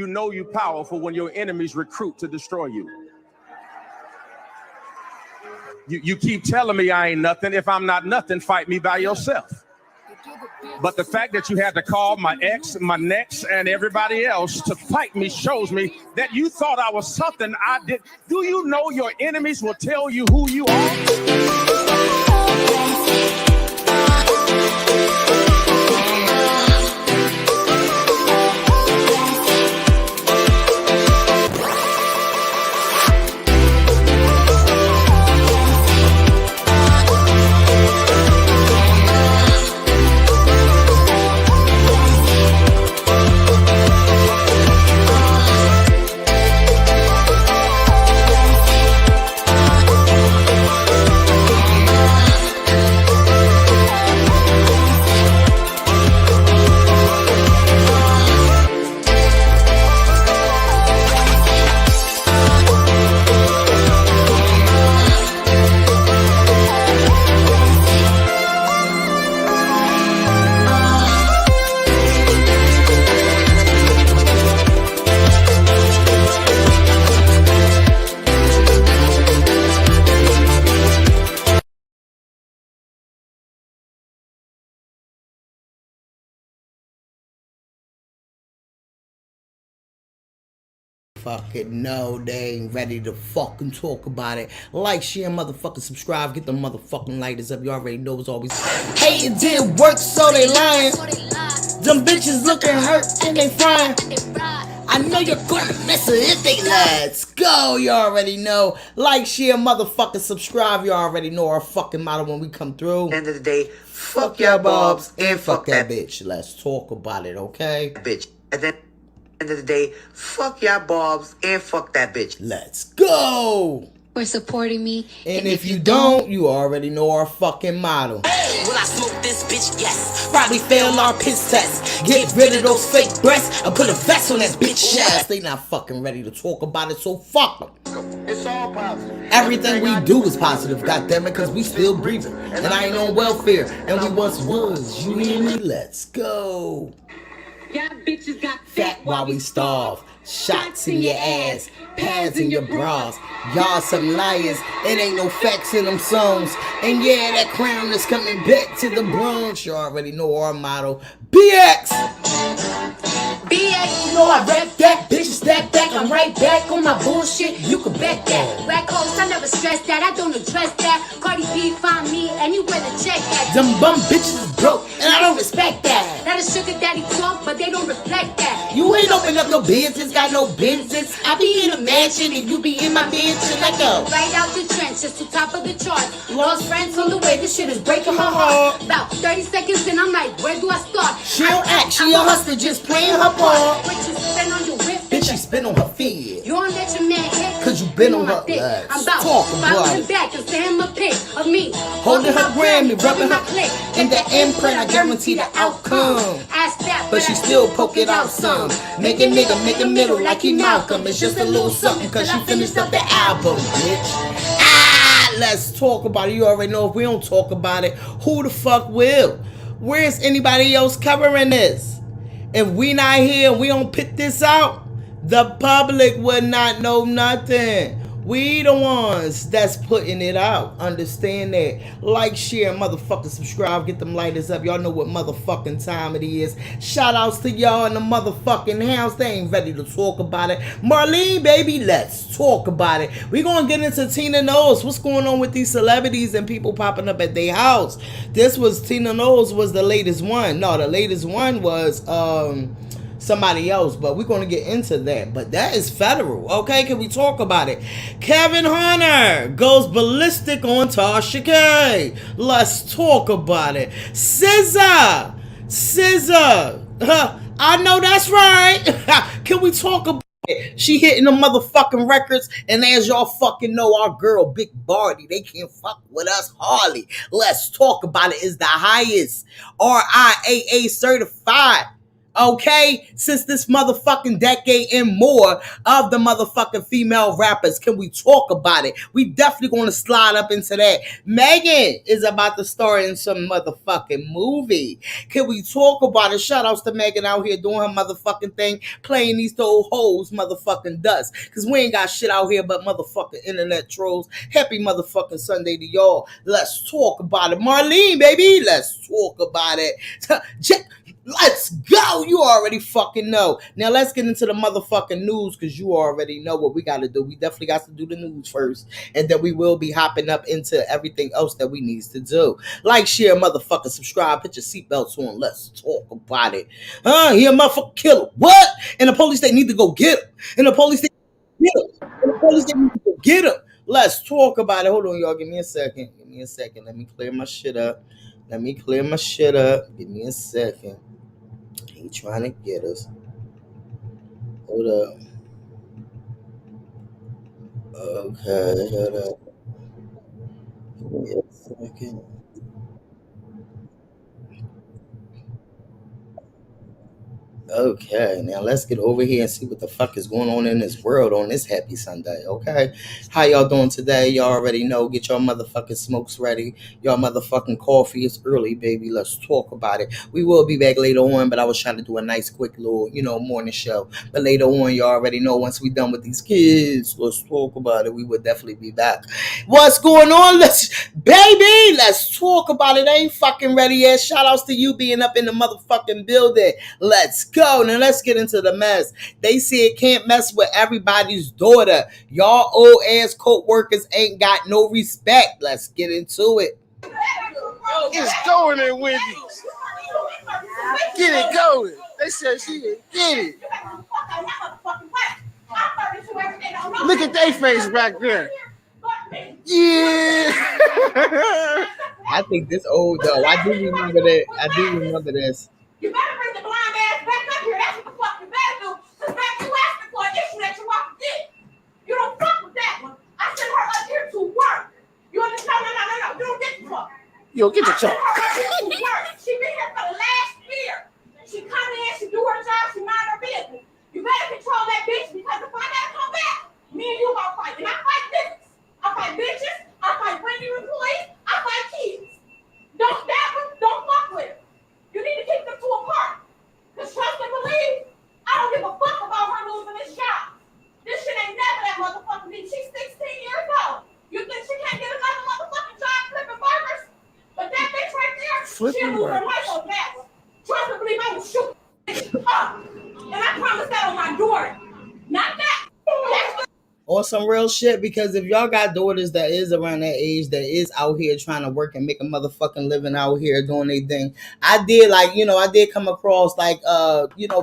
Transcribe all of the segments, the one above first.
You know you're powerful when your enemies recruit to destroy you. You keep telling me I ain't nothing. If I'm not nothing, fight me by yourself. But the fact that you had to call my ex, my next, and everybody else to fight me shows me that you thought I was something I did. Do you know your enemies will tell you who you are? Fucking no, they ain't ready to fucking talk about it. Like, share, motherfucking subscribe, get the motherfucking lighters up. You already know it's always, hey, it didn't work, so they lying. Them bitches looking hurt and they frying. I know you're gonna miss it if they let's go. You already know. Like, share, motherfucking subscribe. You already know our fucking motto when we come through. End of the day, fuck y'all bobs and fuck that bitch. Let's talk about it, okay? bitch. And then end of the day, fuck y'all bobs and fuck that bitch. Let's go. For supporting me. And if you don't, you already know our fucking motto. Hey, will I smoke this bitch? Yes. Probably fail our piss test. Get rid of those fake breasts and put a vest on that bitch ass. They not fucking ready to talk about it, so fuck them. It's all positive. Everything we do is positive, goddammit, cause we still breathing. And I ain't on welfare, and we once was. You hear me? Let's go. Y'all bitches got Fat while we starve. Shots in your ass, pads in your bras. Y'all some liars, it ain't no facts in them songs. And yeah, that crown is coming back to the Bronx. You already know our motto, BX. BX. You know I rap that, bitches stack back. I'm right back on my bullshit, you can bet that. Black holes, I never stress that, I don't address that. Cardi B find me anywhere to check at. Them bum bitches is broke, and I don't respect that. That a sugar daddy talk, but they don't reflect that. You ain't open up no business, got no business. I be in a mansion, and you be in my mansion. Let go. Right out the trenches to top of the chart. Lost friends on the way, this shit is breaking my heart. About 30 seconds and I'm like, where do I start? She don't act, she a hustler, just playing her part. What you spend on your whip? Bitch, she spin on her feet. You don't let your man hit, Cause you been on her dick. legs. I'm about Talk to about follow him it. back and send him a pic of me Holding her Grammy, rubbing her click. in the imprint, I guarantee the outcome. Ask that, But she still poke it out some. Make a nigga make a middle like he Malcolm. It's just a little something cause she finished up the album, bitch. Ah, let's talk about it. You already know if we don't talk about it, who the fuck will? Where's anybody else covering this? If we not here and we don't put this out, the public would not know nothing. We the ones that's putting it out. Understand that. Like, share, motherfucking subscribe. Get them lighters up. Y'all know what motherfucking time it is. Shout outs to y'all in the motherfucking house. They ain't ready to talk about it. Marlene, baby, let's talk about it. We gonna get into Tina Knowles. What's going on with these celebrities and people popping up at their house? This was Tina Knowles was the latest one. No, the latest one was somebody else, but we're going to get into that. But that is federal, okay? Can we talk about it? Kevin Hunter goes ballistic on Tasha K. Let's talk about it. SZA, I know that's right. Can we talk about it? She hitting the motherfucking records, and as y'all fucking know, our girl Big Barty, they can't fuck with us hardly. Let's talk about it. Is the highest RIAA certified Okay, since this motherfucking decade and more of the motherfucking female rappers, can we talk about it? We definitely gonna slide up into that. Megan is about to star in some motherfucking movie. Can we talk about it? Shout outs to Megan out here doing her motherfucking thing, playing these old hoes motherfucking dust. Cause we ain't got shit out here but motherfucking internet trolls. Happy motherfucking Sunday to y'all. Let's talk about it. Marlene, baby, let's talk about it. Let's go. You already fucking know. Now let's get into the motherfucking news because you already know what we got to do. We definitely got to do the news first, and then we will be hopping up into everything else that we needs to do. Like, share, motherfucker, subscribe, put your seatbelts on. Let's talk about it. He a motherfucker killer. What? And the police, they need to go get him. And the police, they get him. And the police, they need to go get him. Let's talk about it. Hold on, y'all. Give me a second. Give me a second. Let me clear my shit up. Let me clear my shit up. Give me a second. He trying to get us. Hold up. Okay, hold up. Give me a second. Okay, now let's get over here and see what the fuck is going on in this world on this happy Sunday, okay? How y'all doing today? Y'all already know. Get your motherfucking smokes ready. Y'all motherfucking coffee. It's early, baby. Let's talk about it. We will be back later on, but I was trying to do a nice, quick little, morning show. But later on, y'all already know once we done with these kids, let's talk about it. We will definitely be back. What's going on? Let's talk about it. I ain't fucking ready yet. Shout outs to you being up in the motherfucking building. Let's go. Now let's get into the mess. They said can't mess with everybody's daughter. Y'all old ass coat workers ain't got no respect. Let's get into it. It's going in Wendy's. Get it going. They said she didn't get it. Look at their face back there. Yeah. I think this old though. I do remember that. I do remember this. You better bring the blind ass back up here. That's what the fuck you better do. Because back you asking for an issue that you want to get. You don't fuck with that one. I sent her up here to work. You understand? No. You don't get the fuck. Yo, get the I sent truck. her up here to work. She been here for the last year. She come in, she do her job, she mind her business. You better control that bitch because if I gotta come back, me and you gonna fight. And I fight business. I fight bitches. I fight Wendy employees. I fight kids. Don't stab them. Don't fuck with them. You need to keep them to a part. Because trust and believe, I don't give a fuck about her losing this job. This shit ain't never that motherfucking deep. She's 16 years old. You think she can't get another motherfucking job flipping burgers? But that bitch right there, she'll lose her life on that one. Trust and believe, I will shoot up. And I promise that on my daughter. Not that. Or some real shit, because if y'all got daughters that is around that age that is out here trying to work and make a motherfucking living out here doing their thing, I did come across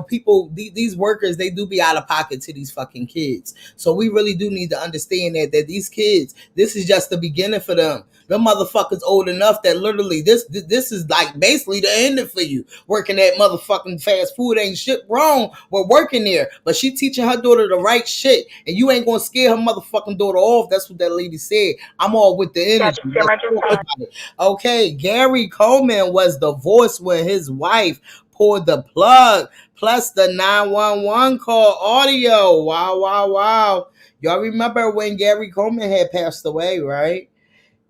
people, these workers, they do be out of pocket to these fucking kids. So we really do need to understand that these kids, this is just the beginning for them. Them motherfuckers old enough that literally this is like basically the ending for you. Working at motherfucking fast food ain't shit wrong with working there, but she teaching her daughter the right shit, and you ain't gonna scare her motherfucking daughter off. That's what that lady said. I'm all with the energy. Okay, Gary Coleman was divorced when his wife pulled the plug, plus the 911 call audio. Wow. Y'all remember when Gary Coleman had passed away, right?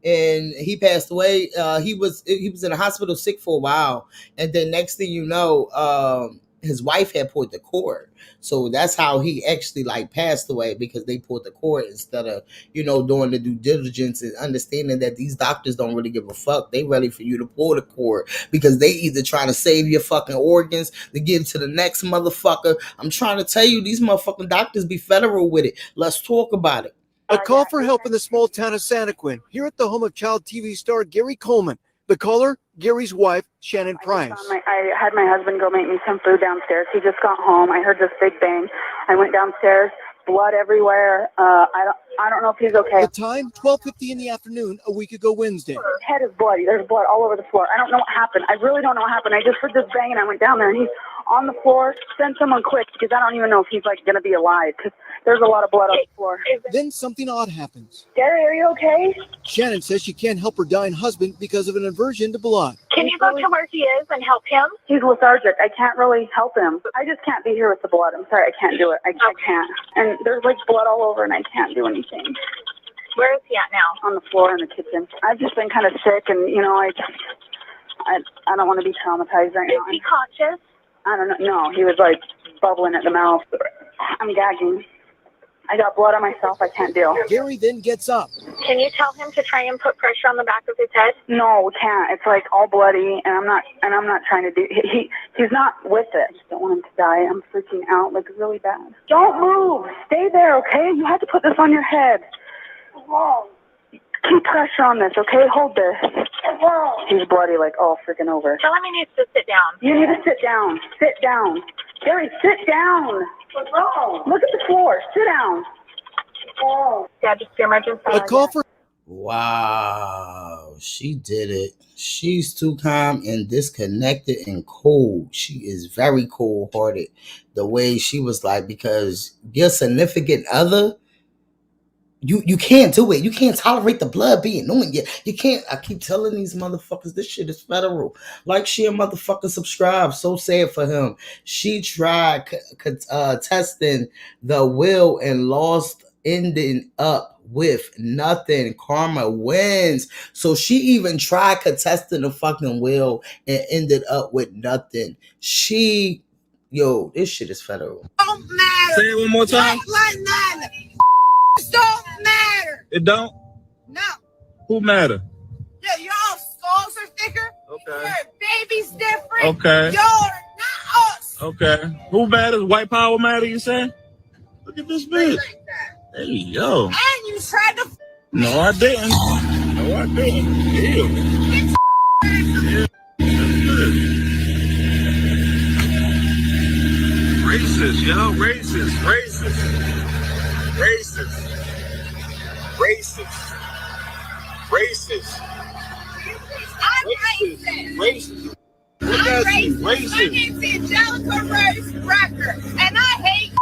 And he passed away. He was in the hospital sick for a while, and then next thing you know, his wife had pulled the cord. So that's how he actually passed away, because they pulled the cord instead of doing the due diligence and understanding that these doctors don't really give a fuck. They ready for you to pull the cord because they either trying to save your fucking organs to give to the next motherfucker. I'm trying to tell you, these motherfucking doctors be federal with it. Let's talk about it. A call for help in the small town of Santaquin, here at the home of child TV star Gary Coleman. The caller, Gary's wife, Shannon Price. I had my husband go make me some food downstairs. He just got home. I heard this big bang. I went downstairs, blood everywhere. I don't know if he's okay. The time, 12:50 in the afternoon, a week ago Wednesday. His head is bloody. There's blood all over the floor. I don't know what happened. I really don't know what happened. I just heard this bang and I went down there and he's on the floor. Send someone quick because I don't even know if he's like gonna be alive because there's a lot of blood on the floor. Then something odd happens. Gary, are you okay? Shannon says she can't help her dying husband because of an aversion to blood. Can you go to where he is and help him? He's lethargic. I can't really help him. I just can't be here with the blood. I'm sorry, I can't do it. I can't. And there's like blood all over and I can't do anything. Where is he at now? On the floor in the kitchen. I've just been kind of sick and, you know, I don't want to be traumatized right now. Is he conscious? I don't know. No, he was like bubbling at the mouth. I'm gagging. I got blood on myself. I can't deal. Gary then gets up. Can you tell him to try and put pressure on the back of his head? No, we can't. It's like all bloody, and I'm not trying to do. He's not with it. I just don't want him to die. I'm freaking out like really bad. Don't move. Stay there, okay? You have to put this on your head. Whoa. Keep pressure on this, okay? Hold this. Whoa. He's bloody like all freaking over. Tell him he needs to sit down. You need to sit down. Sit down. Gary, sit down. What's wrong? Look at the floor. Sit down. Oh. Yeah, just the emergency. A call for. Wow, she did it. She's too calm and disconnected and cold. She is very cold-hearted. The way she was like, because your significant other, you can't do it. You can't tolerate the blood being on you. You can't. I keep telling these motherfuckers this shit is federal. Like she a motherfucker subscribe. So sad for him. She tried testing the will and lost, ending up with nothing. Karma wins. So she even tried contesting the fucking will and ended up with nothing. Yo, this shit is federal. Don't matter. Say it one more time. Don't matter. It don't? No. Who matter? Yeah, y'all skulls are thicker. Okay. Your baby's different. Okay. Y'all are not us. Okay. Who matters? White power matter, you saying? Look at this bitch. Like that. Hey, yo. And you tried to. No, I didn't. No, I didn't. Ew. Yeah. Racist, yo. Racist. Racist. Racist. Racist. Racist. I'm racist. Racist. I'm racist. My name's Angelica Rose Rucker, and I hate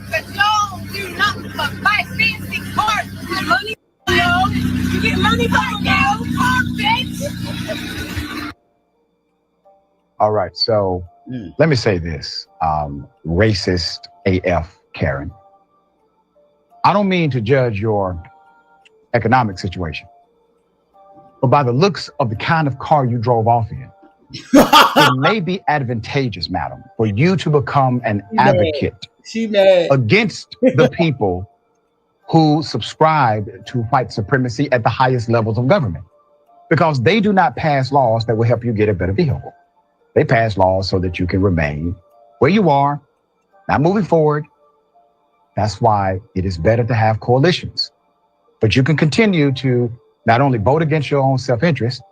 because y'all do nothing but buy fancy cars and money. Yo, you get money by now, bitch. All right, so let me say this, racist AF, Karen. I don't mean to judge your economic situation, but by the looks of the kind of car you drove off in, it may be advantageous, madam, for you to become an advocate against the people who subscribe to white supremacy at the highest levels of government, because they do not pass laws that will help you get a better vehicle. They pass laws so that you can remain where you are, not moving forward. That's why it is better to have coalitions. But you can continue to not only vote against your own self-interest,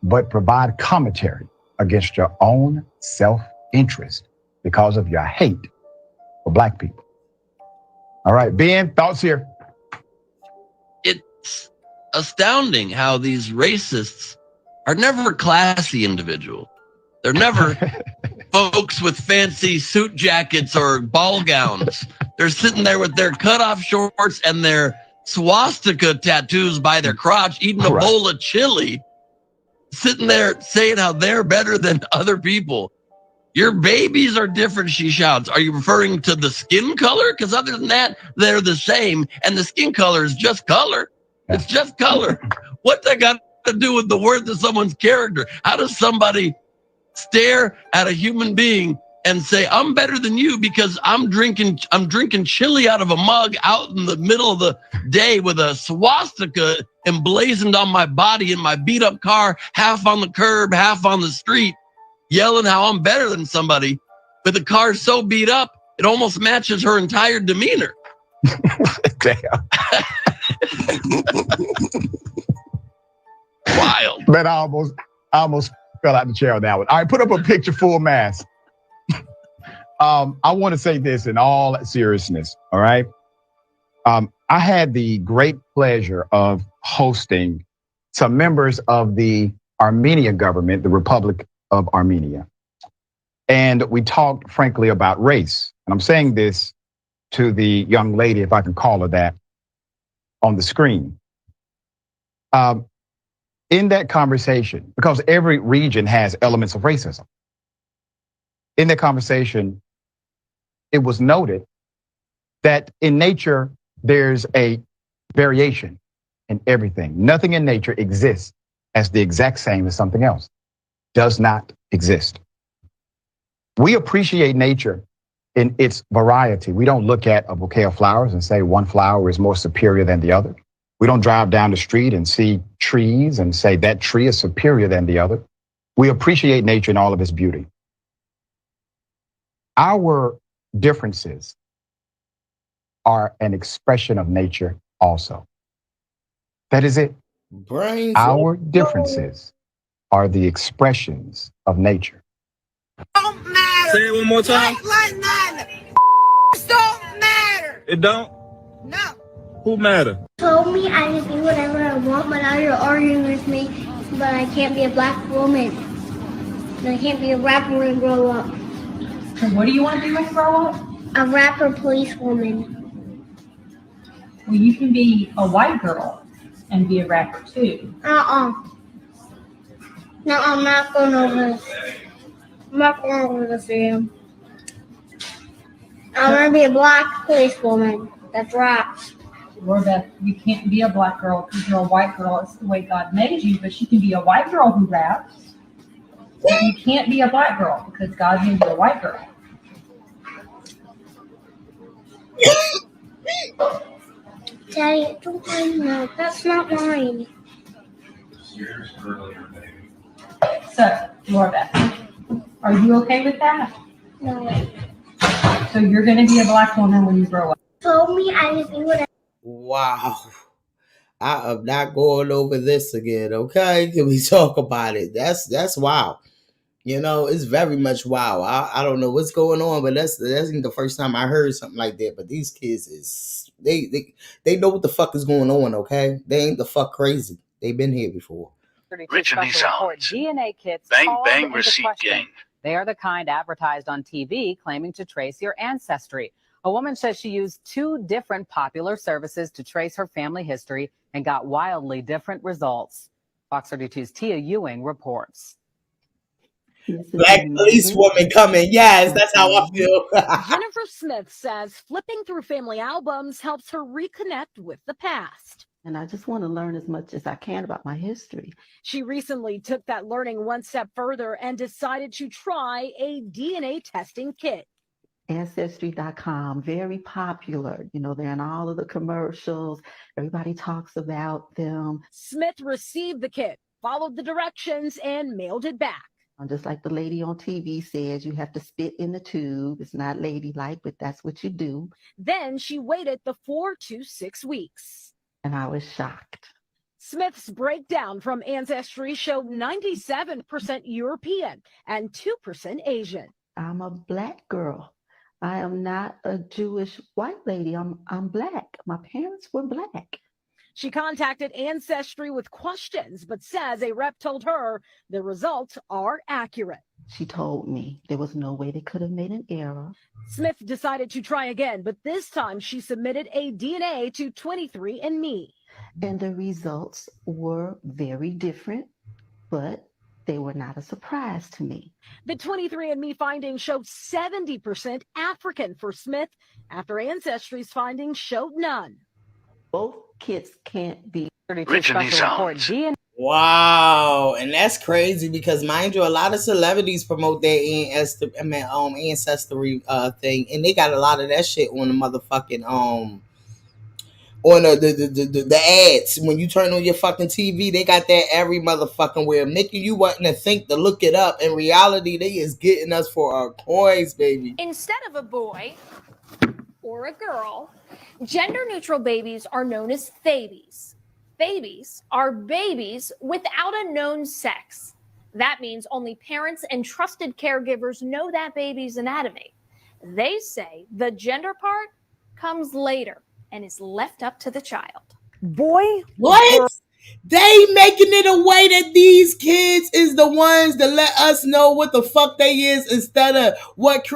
but provide commentary against your own self-interest because of your hate for Black people. All right, Ben, thoughts here? It's astounding how these racists are never classy individuals. They're never folks with fancy suit jackets or ball gowns. They're sitting there with their cutoff shorts and their swastika tattoos by their crotch, eating a bowl of chili, sitting there saying how they're better than other people. Your babies are different, she shouts. Are you referring to the skin color? Because other than that, they're the same. And the skin color is just color. It's just color. What's that got to do with the worth of someone's character? How does somebody stare at a human being and say, I'm better than you because I'm drinking chili out of a mug out in the middle of the day with a swastika emblazoned on my body in my beat up car, half on the curb, half on the street, yelling how I'm better than somebody, but the car's so beat up, it almost matches her entire demeanor. Damn. Wild. Man, I almost fell out the chair on that one. All right, put up a picture full mask. I want to say this in all seriousness, all right? I had the great pleasure of hosting some members of the Armenian government, the Republic of Armenia. And we talked frankly about race. And I'm saying this to the young lady, if I can call her that, on the screen. In that conversation, because every region has elements of racism, in that conversation, it was noted that in nature, there's a variation in everything. Nothing in nature exists as the exact same as something else. Does not exist. We appreciate nature in its variety. We don't look at a bouquet of flowers and say one flower is more superior than the other. We don't drive down the street and see trees and say that tree is superior than the other. We appreciate nature in all of its beauty. Our differences are an expression of nature also. That is it. Our differences are the expressions of nature. Don't matter. Say it one more time. Like don't matter. It don't? No. Who matter? Told me I can do whatever I want, but now you're arguing with me, but I can't be a black woman. And I can't be a rapper and grow up. And what do you want to do when you grow up? A rapper policewoman. Well, you can be a white girl and be a rapper too. No, I'm not going over this. I'm not going over this again. I'm going to be a black policewoman that raps. Or that you can't be a black girl because you're a white girl. It's the way God made you, but you can be a white girl who raps. But you can't be a black girl because God made you a white girl. Daddy, don't mind that. That's not mine. So, Laura Beth, are you okay with that? No. So you're going to be a black woman when you grow up. Told me I can do whatever. Wow. I am not going over this again, okay? Can we talk about it? That's wow. You know, it's very much wow. I don't know what's going on, but that's ain't the first time I heard something like that. But these kids is they know what the fuck is going on, okay? They ain't the fuck crazy. They've been here before. Originally sounds. DNA kits Bang bang receipt gain. They are the kind advertised on TV claiming to trace your ancestry. A woman says she used 2 different popular services to trace her family history and got wildly different results. Fox 32's Tia Ewing reports. Black policewoman coming. Yes, that's how I feel. Jennifer Smith says flipping through family albums helps her reconnect with the past. And I just want to learn as much as I can about my history. She recently took that learning one step further and decided to try a DNA testing kit. Ancestry.com, very popular. You know, they're in all of the commercials. Everybody talks about them. Smith received the kit, followed the directions, and mailed it back. Just like the lady on TV says, you have to spit in the tube. It's not ladylike, but that's what you do. Then she waited the 4 to 6 weeks. And I was shocked. Smith's breakdown from Ancestry showed 97% European and 2% Asian. I'm a black girl. I am not a Jewish white lady. I'm black. My parents were black. She contacted Ancestry with questions, but says a rep told her the results are accurate. She told me there was no way they could have made an error. Smith decided to try again, but this time she submitted a DNA to 23andMe. And the results were very different, but they were not a surprise to me. The 23andMe findings showed 70% African for Smith, after Ancestry's findings showed none. Both kits can't be Originally sounds. Wow, and that's crazy because, mind you, a lot of celebrities promote their ancestry thing, and they got a lot of that shit on the motherfucking on the ads. When you turn on your fucking TV, they got that every motherfucking where, making you wanting to think to look it up. In reality, they is getting us for our coins, baby. Instead of a boy or a girl, gender-neutral babies are known as babies. Babies are babies without a known sex. That means only parents and trusted caregivers know that baby's anatomy. They say the gender part comes later and is left up to the child. Boy? What? They making it a way that these kids is the ones that let us know what the fuck they is instead of what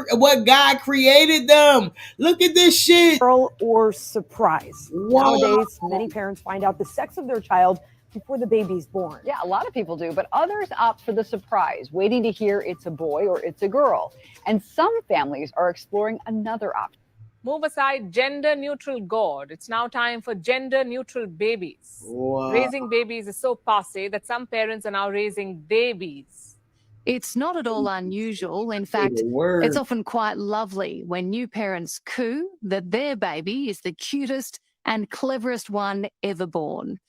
God created them. Look at this shit. Girl or surprise. Wow. Nowadays, many parents find out the sex of their child before the baby's born. Yeah, a lot of people do, but others opt for the surprise, waiting to hear it's a boy or it's a girl. And some families are exploring another option. Move aside gender neutral God. It's now time for gender neutral babies. Wow. Raising babies is so passe that some parents are now raising babies. It's not at all unusual. In fact, it's often quite lovely when new parents coo that their baby is the cutest and cleverest one ever born.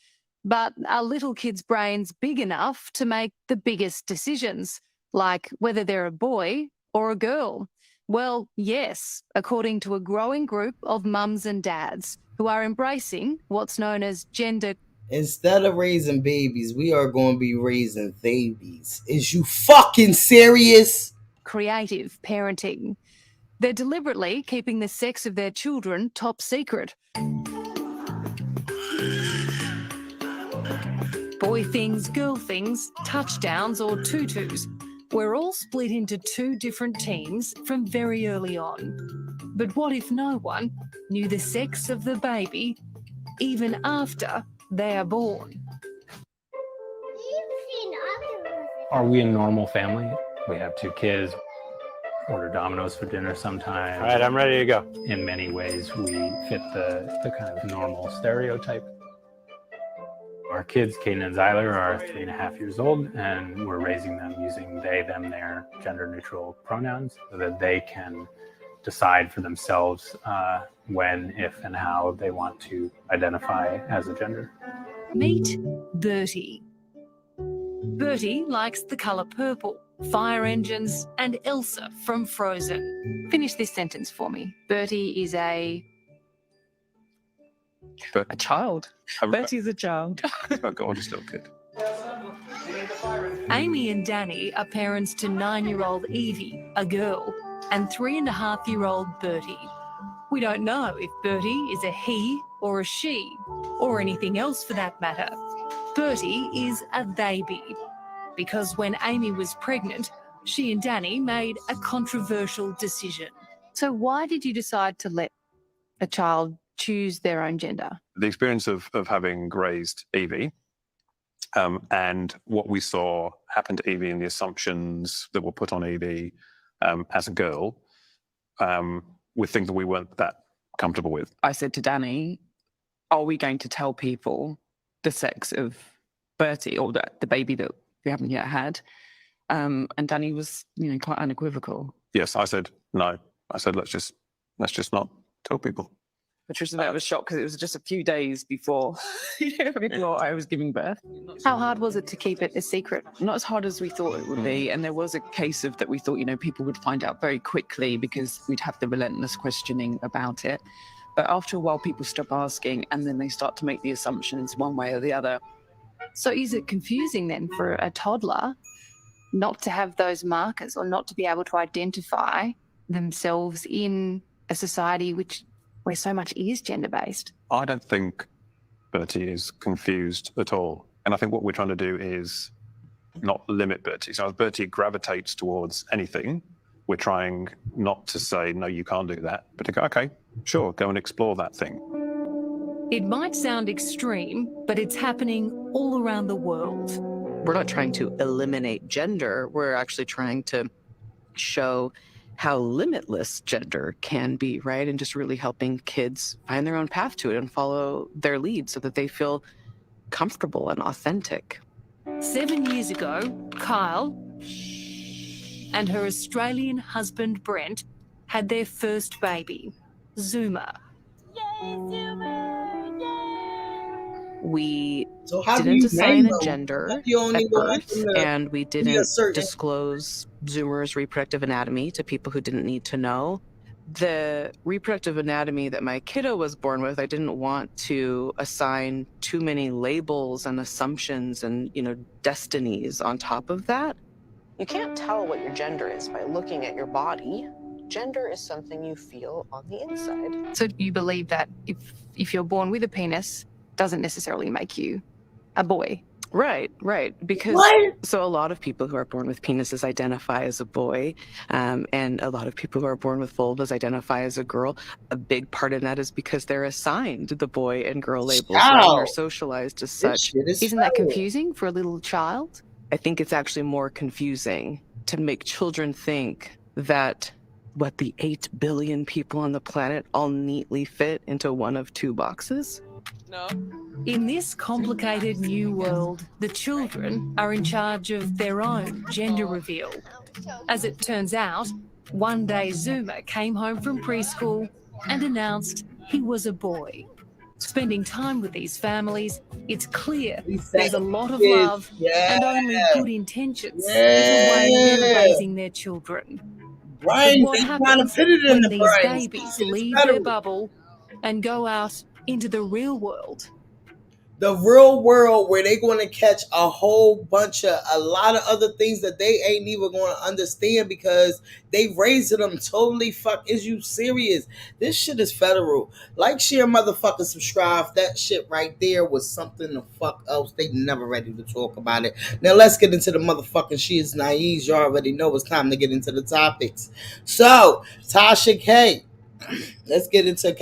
But are little kids' brains big enough to make the biggest decisions, like whether they're a boy or a girl? Well, yes, according to a growing group of mums and dads who are embracing what's known as gender. Instead of raising babies, we are going to be raising babies. Is you fucking serious? Creative parenting. They're deliberately keeping the sex of their children top secret. Boy things, girl things, touchdowns or tutus. We're all split into two different teams from very early on. But what if no one knew the sex of the baby even after they are born? Are we a normal family? We have 2 kids, order Domino's for dinner sometimes. All right, I'm ready to go. In many ways, we fit the kind of normal stereotype. Our kids, Caden and Zyler, are 3.5 years old, and we're raising them using they, them, their gender-neutral pronouns so that they can decide for themselves when, if, and how they want to identify as a gender. Meet Bertie. Bertie likes the colour purple, fire engines, and Elsa from Frozen. Finish this sentence for me. Bertie is a child. Bertie's a child. Oh, God, just a little kid. Amy and Danny are parents to 9-year-old Evie, a girl, and 3.5-year-old Bertie. We don't know if Bertie is a he or a she, or anything else for that matter. Bertie is a baby, because when Amy was pregnant, she and Danny made a controversial decision. So why did you decide to let a child choose their own gender? The experience of having raised Evie and what we saw happen to Evie and the assumptions that were put on Evie as a girl were things that we weren't that comfortable with. I said to Danny, are we going to tell people the sex of Bertie or the baby that we haven't yet had? And Danny was, quite unequivocal. Yes, I said no. I said let's just not tell people. Patricia, that was shocked because it was just a few days before I was giving birth. How hard was it to keep it a secret? Not as hard as we thought it would be. And there was a case of that we thought, people would find out very quickly because we'd have the relentless questioning about it. But after a while, people stop asking and then they start to make the assumptions one way or the other. So is it confusing then for a toddler not to have those markers or not to be able to identify themselves in a society where so much is gender-based? I don't think Bertie is confused at all. And I think what we're trying to do is not limit Bertie. So as Bertie gravitates towards anything, we're trying not to say, no, you can't do that, but to go, okay, sure, go and explore that thing. It might sound extreme, but it's happening all around the world. We're not trying to eliminate gender. We're actually trying to show how limitless gender can be, right? And just really helping kids find their own path to it and follow their lead so that they feel comfortable and authentic. 7 years ago, Kyle and her Australian husband, Brent, had their first baby, Zuma. We how do didn't you assign name a them? gender You only at want birth, them to and we be a didn't certain- disclose Zuma's reproductive anatomy to people who didn't need to know. The reproductive anatomy that my kiddo was born with, I didn't want to assign too many labels and assumptions and, destinies on top of that. You can't tell what your gender is by looking at your body. Gender is something you feel on the inside. So you believe that if you're born with a penis, doesn't necessarily make you a boy. Right. Because What? so a lot of people who are born with penises identify as a boy, and a lot of people who are born with vulvas identify as a girl. A big part of that is because they're assigned the boy and girl labels, right? And are socialized as such. Isn't that confusing for a little child? I think it's actually more confusing to make children think that the 8 billion people on the planet all neatly fit into one of two boxes. No. In this complicated new world, the children are in charge of their own gender reveal. As it turns out, one day Zoomer came home from preschool and announced he was a boy. Spending time with these families, it's clear there's a lot of love and only good intentions is the way they're raising their children. Right, But what they trying to happens fit it in when the these brains. babies It's leave federal. their bubble and go out into the real world? The real world, where they going to catch a whole bunch of a lot of other things that they ain't even going to understand because they raising them totally fuck. Is you serious? This shit is federal. Like, share, motherfucker, subscribe. That shit right there was something the fuck else. They never ready to talk about it. Now let's get into the motherfucking She Is Naive. You already know it's time to get into the topics. So Tasha K. Let's get into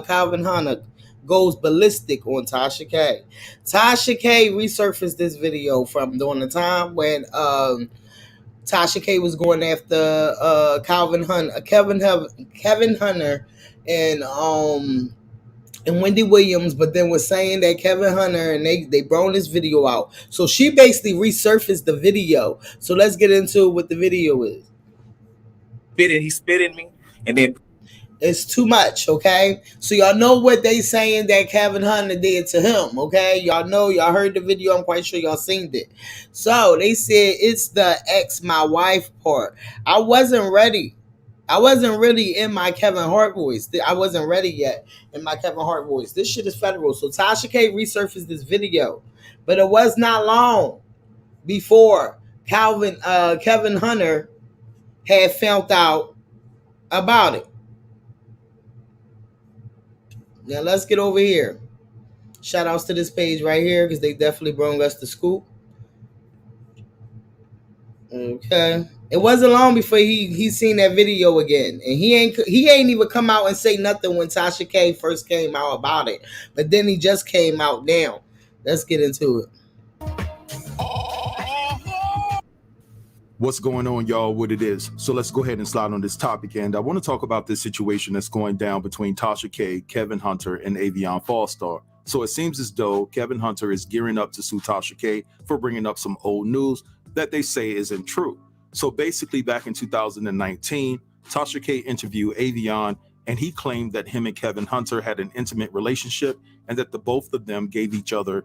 Calvin Hunter goes ballistic on Tasha K. Tasha K resurfaced this video from during the time when Tasha K was going after Kevin Hunter and Wendy Williams, but then was saying that Kevin Hunter, and they brought this video out. So she basically resurfaced the video. So let's get into what the video is. He spit in me, and then it's too much, okay? So y'all know what they saying that Kevin Hunter did to him, okay? Y'all know, y'all heard the video. I'm quite sure y'all seen it. So they said it's the ex my wife part. I wasn't ready. I wasn't really in my Kevin Hart voice. I wasn't ready yet in my Kevin Hart voice. This shit is federal. So Tasha K resurfaced this video, but it was not long before Kevin Hunter had found out about it. Now let's get over here. Shout outs to this page right here because they definitely brought us the scoop. Okay. It wasn't long before he seen that video again. And he ain't even come out and say nothing when Tasha K first came out about it. But then he just came out now. Let's get into it. What's going on, y'all? What it is. So let's go ahead and slide on this topic. And I want to talk about this situation that's going down between Tasha K, Kevin Hunter, and Avion Fallstar. So it seems as though Kevin Hunter is gearing up to sue Tasha K for bringing up some old news that they say isn't true. So basically, back in 2019, Tasha K interviewed Avion, and he claimed that him and Kevin Hunter had an intimate relationship and that the both of them gave each other.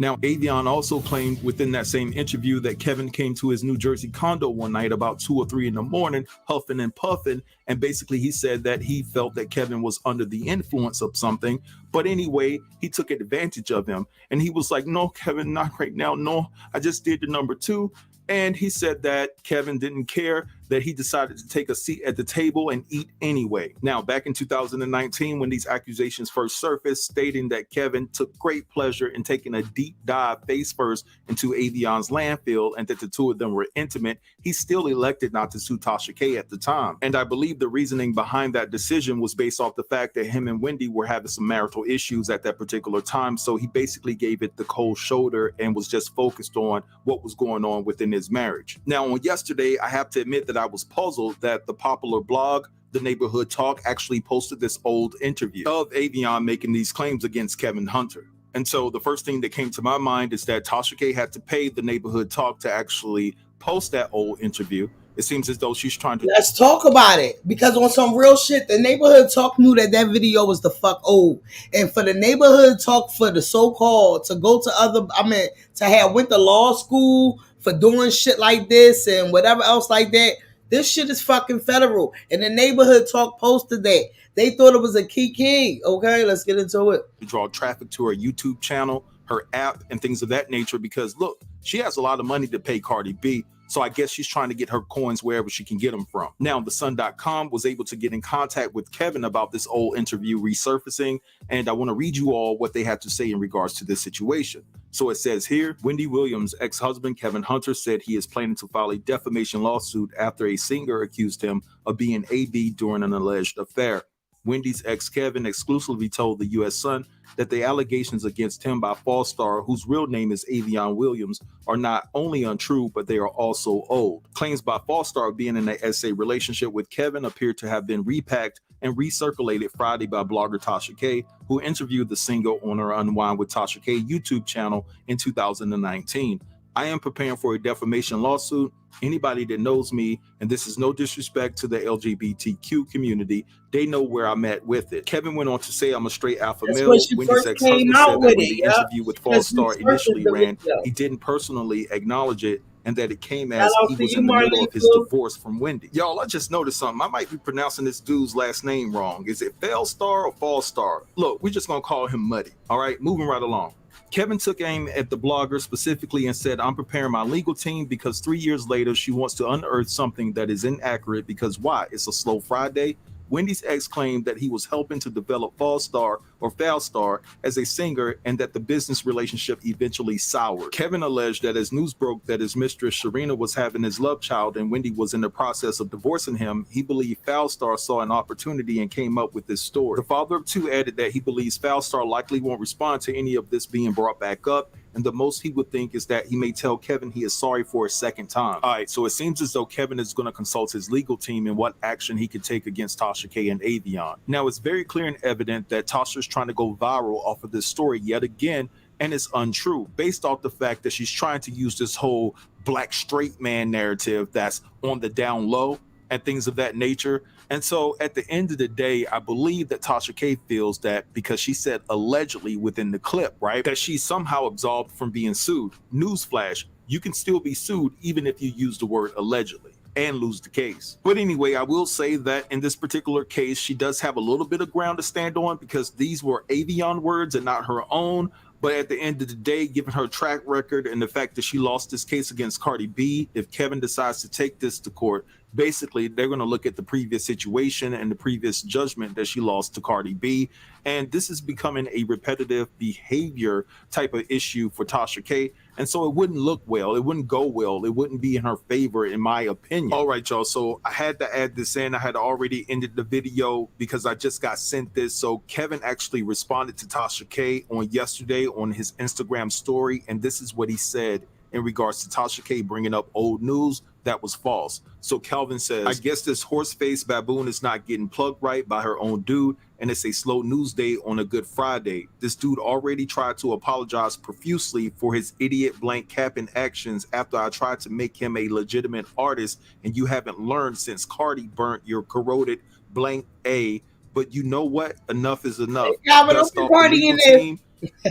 Now, Avion also claimed within that same interview that Kevin came to his New Jersey condo one night about 2 or 3 in the morning, huffing and puffing. And basically he said that he felt that Kevin was under the influence of something. But anyway, he took advantage of him. And he was like, no, Kevin, not right now. No, I just did the number 2. And he said that Kevin didn't care, that he decided to take a seat at the table and eat anyway. Now, back in 2019, when these accusations first surfaced, stating that Kevin took great pleasure in taking a deep dive face first into Avion's landfill and that the two of them were intimate, he still elected not to sue Tasha K at the time. And I believe the reasoning behind that decision was based off the fact that him and Wendy were having some marital issues at that particular time. So he basically gave it the cold shoulder and was just focused on what was going on within his marriage. Now, on yesterday, I have to admit that I was puzzled that the popular blog, The Neighborhood Talk, actually posted this old interview of Avion making these claims against Kevin Hunter. And so the first thing that came to my mind is that Tasha K had to pay The Neighborhood Talk to actually post that old interview. It seems as though she's trying to... Let's talk about it. Because on some real shit, The Neighborhood Talk knew that video was the fuck old. And for The Neighborhood Talk, for the so-called, to go to to have went to law school for doing shit like this and whatever else like that, this shit is fucking federal. And The Neighborhood Talk posted that. They thought it was a key. Okay, let's get into it. Draw traffic to her YouTube channel, her app, and things of that nature because, look, she has a lot of money to pay Cardi B. So I guess she's trying to get her coins wherever she can get them from. Now, the Sun.com was able to get in contact with Kevin about this old interview resurfacing, and I want to read you all what they had to say in regards to this situation. So it says here, Wendy Williams' ex-husband Kevin Hunter said he is planning to file a defamation lawsuit after a singer accused him of being AB during an alleged affair. Wendy's ex Kevin exclusively told the U.S. Sun that the allegations against him by Fall Star, whose real name is Avion Williams, are not only untrue, but they are also old. Claims by Fall Star of being in an SA relationship with Kevin appear to have been repacked and recirculated Friday by blogger Tasha K, who interviewed the singer on her Unwind with Tasha K YouTube channel in 2019. I am preparing for a defamation lawsuit. Anybody that knows me, and this is no disrespect to the LGBTQ community, they know where I'm at with it. Kevin went on to say, I'm a straight alpha That's male. when she Wendy's first ex-husband came said out that with when it, the yeah. interview with Fall Because we Star initially started the ran, video. he didn't personally acknowledge it, and that it came Shout as out he to was you, in the middle of his Marlene. divorce from Wendy. Y'all, I just noticed something. I might be pronouncing this dude's last name wrong. Is it Fell Star or Fall Star? Look, we're just gonna call him Muddy. All right, moving right along. Kevin took aim at the blogger specifically and said, I'm preparing my legal team because 3 years later, she wants to unearth something that is inaccurate because why? It's a slow Friday. Wendy's ex claimed that he was helping to develop Fall Star or Foul Star as a singer and that the business relationship eventually soured. Kevin alleged that as news broke that his mistress Sharina was having his love child and Wendy was in the process of divorcing him, he believed Foul Star saw an opportunity and came up with this story. The father of two added that he believes Foul Star likely won't respond to any of this being brought back up, and the most he would think is that he may tell Kevin he is sorry for a second time. All right, so it seems as though Kevin is going to consult his legal team in what action he could take against Tasha K and Avion. Now, it's very clear and evident that Tasha's trying to go viral off of this story yet again, and it's untrue, based off the fact that she's trying to use this whole black straight man narrative that's on the down low and things of that nature. And so at the end of the day, I believe that Tasha K feels that because she said allegedly within the clip, right, that she's somehow absolved from being sued. Newsflash, you can still be sued even if you use the word allegedly and lose the case. But anyway, I will say that in this particular case, she does have a little bit of ground to stand on because these were Avion words and not her own. But at the end of the day, given her track record and the fact that she lost this case against Cardi B, if Kevin decides to take this to court, basically they're going to look at the previous situation and the previous judgment that she lost to Cardi B. And this is becoming a repetitive behavior type of issue for Tasha K. And so it wouldn't look well. It wouldn't go well. It wouldn't be in her favor, in my opinion. All right, y'all. So I had to add this in. I had already ended the video because I just got sent this. So Kevin actually responded to Tasha K on yesterday on his Instagram story. And this is what he said in regards to Tasha K bringing up old news that was false. So Calvin says, I guess this horse-faced baboon is not getting plugged right by her own dude, and it's a slow news day on a Good Friday. This dude already tried to apologize profusely for his idiot blank capping actions after I tried to make him a legitimate artist, and you haven't learned since Cardi burnt your corroded blank A. But you know what? Enough is enough. Dust off the legal team.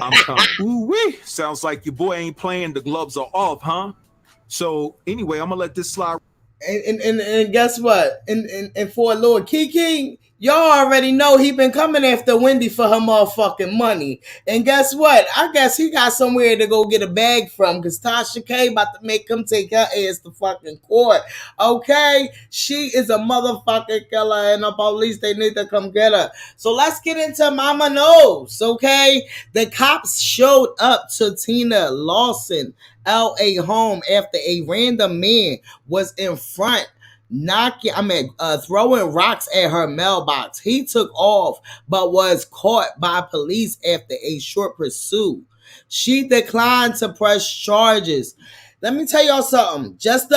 I'm coming. Ooh-wee. Sounds like your boy ain't playing. The gloves are off, huh? So anyway, I'm gonna let this slide. And guess what? And for Lord Kiki, y'all already know he been coming after Wendy for her motherfucking money. And guess what? I guess he got somewhere to go get a bag from because Tasha K about to make him take her ass to fucking court. Okay? She is a motherfucking killer and the police, they need to come get her. So let's get into Mama Knowles, okay? The cops showed up to Tina Lawson LA home after a random man was in front throwing rocks at her mailbox. He took off but was caught by police after a short pursuit. She declined to press charges. Let me tell y'all something. Just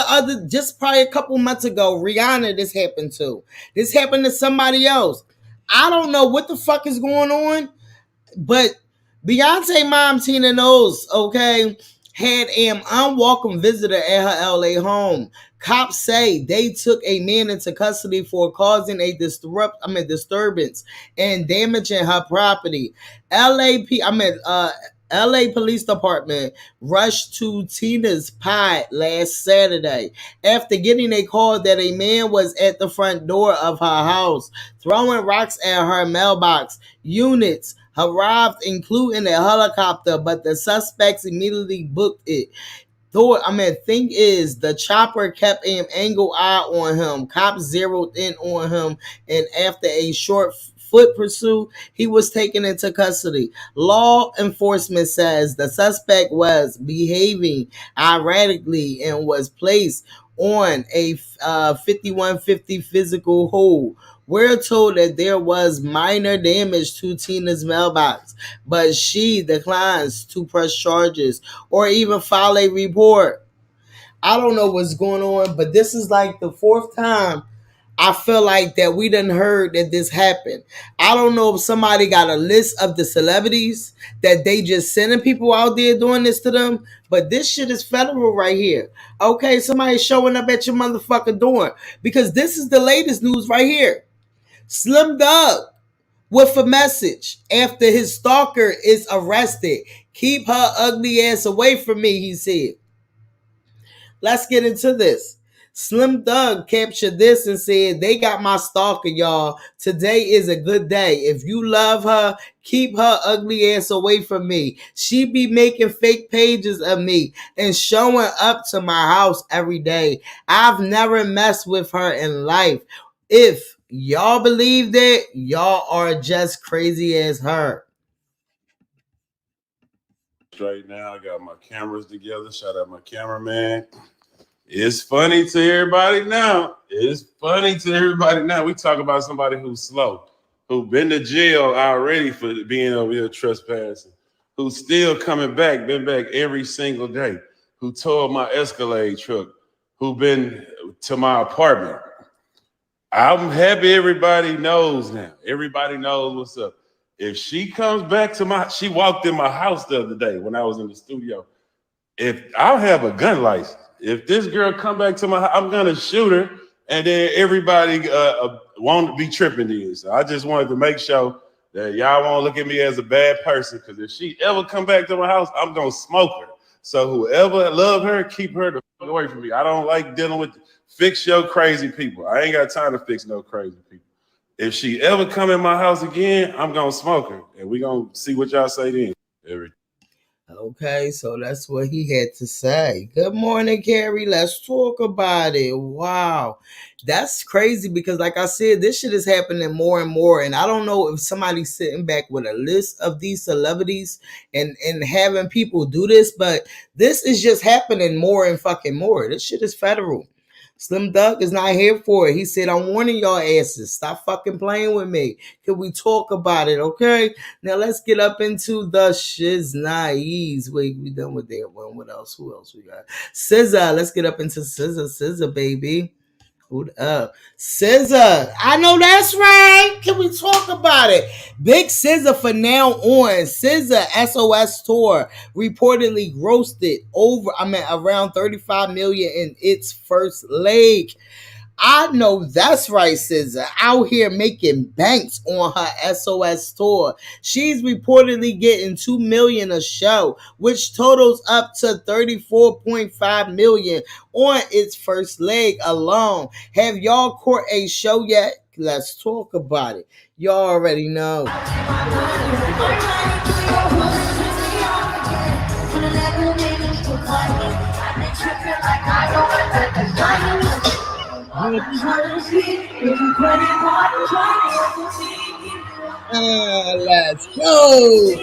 probably a couple months ago, Rihanna, this happened to. This happened to somebody else. I don't know what the fuck is going on, but Beyonce mom Tina Knowles, okay, had an unwelcome visitor at her LA home. Cops say they took a man into custody for causing a disturbance and damaging her property. LA Police Department rushed to Tina's pod last Saturday after getting a call that a man was at the front door of her house throwing rocks at her mailbox. Units arrived, including a helicopter, but the suspects immediately booked it. thing is, the chopper kept an angle eye on him. Cops zeroed in on him, and after a short foot pursuit, he was taken into custody. Law enforcement says the suspect was behaving erratically and was placed on a 5150 physical hold. We're told that there was minor damage to Tina's mailbox, but she declines to press charges or even file a report. I don't know what's going on, but this is like the fourth time I feel like that we done heard that this happened. I don't know if somebody got a list of the celebrities that they just sending people out there doing this to them, but this shit is federal right here. Okay, somebody showing up at your motherfucking door, because this is the latest news right here. Slim Doug with a message after his stalker is arrested. Keep her ugly ass away from me, he said. Let's get into this. Slim Doug captured this and said, they got my stalker, y'all. Today is a good day. If you love her, keep her ugly ass away from me. She be making fake pages of me and showing up to my house every day. I've never messed with her in life. If y'all believe that, y'all are just crazy as her. Right now, I got my cameras together. Shout out my cameraman. It's funny to everybody now. It's funny to everybody now. We talk about somebody who's slow, who been to jail already for being over here trespassing, who's still coming back, been back every single day, who towed my Escalade truck, who been to my apartment. I'm happy everybody knows now. Everybody knows what's up. If she comes back to she walked in my house the other day when I was in the studio. If I'll have a gun license. If this girl come back to my house, I'm gonna shoot her, and then everybody won't be tripping this. So I just wanted to make sure that y'all won't look at me as a bad person, because if she ever come back to my house, I'm gonna smoke her. So whoever love her, keep her the fuck away from me. I don't like dealing with fix your crazy people. I ain't got time to fix no crazy people. If she ever come in my house again, I'm gonna smoke her, and we gonna see what y'all say then. Okay, so that's what he had to say. Good morning, Carrie. Let's talk about it. Wow. That's crazy, because like I said, this shit is happening more and more. And I don't know if somebody's sitting back with a list of these celebrities and having people do this, but this is just happening more and fucking more. This shit is federal. Slim Doug is not here for it. He said, I'm warning y'all asses. Stop fucking playing with me. Can we talk about it, okay? Now let's get up into the shiznais. Wait, we done with that one. What else? Who else we got? SZA. Let's get up into SZA. SZA, baby. Hold up. SZA. I know that's right. Can we talk about it? Big SZA for now on. SZA SOS tour reportedly grossed around 35 million in its first leg. I know that's right, SZA. Out here making banks on her SOS tour. She's reportedly getting $2 million a show, which totals up to $34.5 million on its first leg alone. Have y'all caught a show yet? Let's talk about it. Y'all already know. Let's go.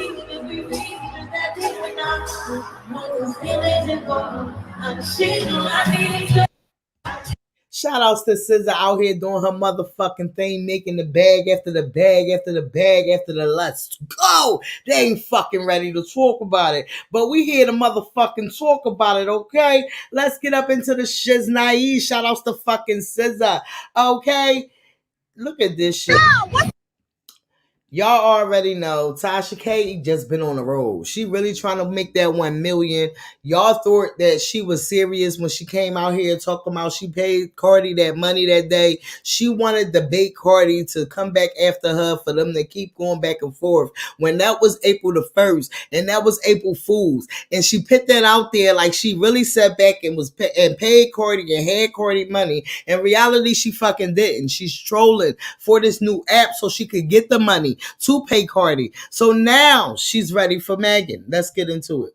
Shout outs to SZA out here doing her motherfucking thing, making the bag after the bag after the bag after the let's go. They ain't fucking ready to talk about it, but we here to motherfucking talk about it, okay? Let's get up into the shiznai. Shout outs to fucking SZA, okay? Look at this shit. Y'all already know Tasha K just been on the road. She really trying to make that 1 million. Y'all thought that she was serious when she came out here talking about she paid Cardi that money that day. She wanted the bait Cardi to come back after her for them to keep going back and forth. When that was April the 1st and that was April Fool's, and she put that out there like she really sat back and paid Cardi and had Cardi money. In reality, she fucking didn't. She's trolling for this new app so she could get the money to pay Cardi. So now she's ready for Megan. Let's get into it.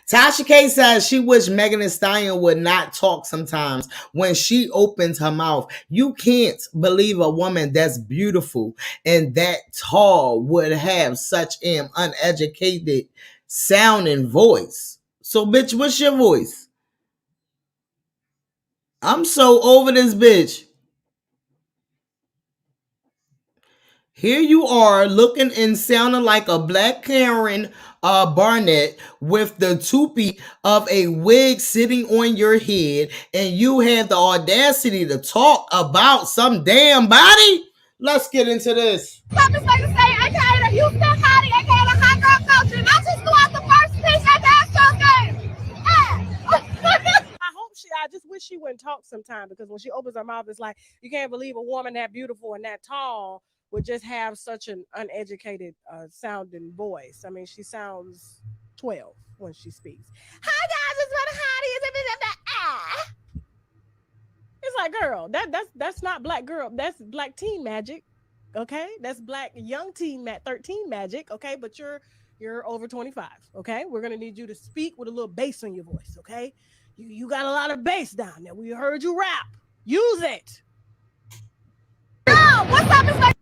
Tasha K says she wished Megan Thee Stallion would not talk sometimes when she opens her mouth. You can't believe a woman that's beautiful and that tall would have such an uneducated sounding voice. So, bitch, what's your voice? I'm so over this bitch. Here you are looking and sounding like a black Karen Barnett with the toupee of a wig sitting on your head, and you have the audacity to talk about some damn body? Let's get into this. I'm just like to say, aka the Houston Hottie, aka the hot girl culture, and I just threw out the first pitch at the Astros game. I just wish she wouldn't talk sometime, because when she opens her mouth, it's like, you can't believe a woman that beautiful and that tall would just have such an uneducated sounding voice. I mean, she sounds 12 when she speaks. Hi guys, it's what Hottie. It's like, girl, that's not black girl. That's black teen magic. Okay, that's black young teen 13 magic. Okay, but you're over 25. Okay, we're gonna need you to speak with a little bass in your voice. Okay, you got a lot of bass down there. We heard you rap. Use it. Girl, what's up? It's like,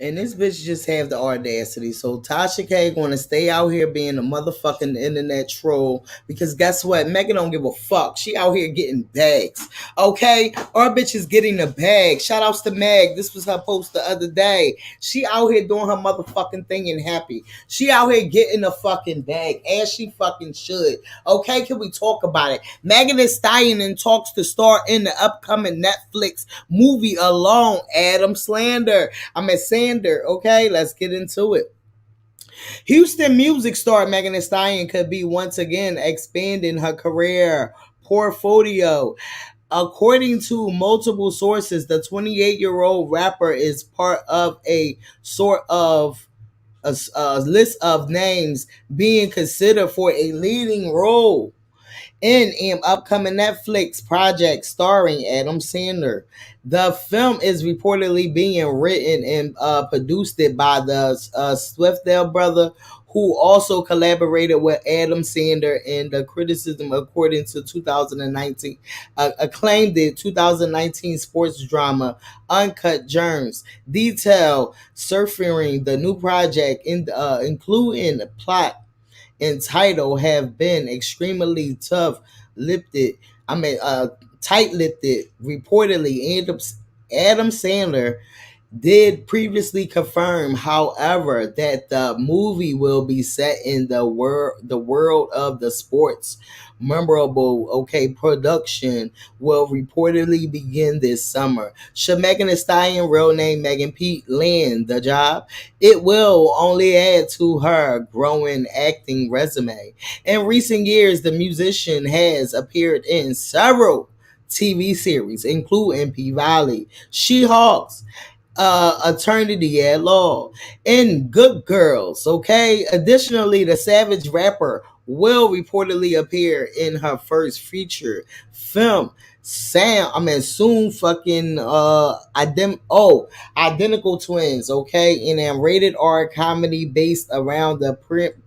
and this bitch just have the audacity. So Tasha K gonna stay out here being a motherfucking internet troll, because guess what? Megan don't give a fuck. She out here getting bags. Okay? Our bitch is getting the bag. Shout outs to Meg. This was her post the other day. She out here doing her motherfucking thing and happy. She out here getting a fucking bag, as she fucking should. Okay? Can we talk about it? Megan Thee Stallion in talks to star in the upcoming Netflix movie Alone. Adam Sandler. Okay, let's get into it. Houston music star Megan Thee Stallion could be once again expanding her career portfolio. According to multiple sources, the 28-year-old rapper is part of a sort of a list of names being considered for a leading role in an upcoming Netflix project starring Adam Sandler. The film is reportedly being written and produced by the Swiftdale brother, who also collaborated with Adam Sandler in the criticism, according to 2019, acclaimed the 2019 sports drama Uncut Gems. Detail surfacing the new project, including the plot and title, have been extremely tight-lipped. Reportedly, Adam Sandler did previously confirm, however, that the movie will be set in the world of the sports. Memorable production will reportedly begin this summer. Should Megan Thee Stallion, real name Megan Pete, land the job, it will only add to her growing acting resume. In recent years, the musician has appeared in several TV series, including P-Valley, She-Hulk, Eternity at Law, and Good Girls. Okay. Additionally, the Savage rapper will reportedly appear in her first feature film, soon fucking Identical Twins. Okay, in a rated R comedy based around the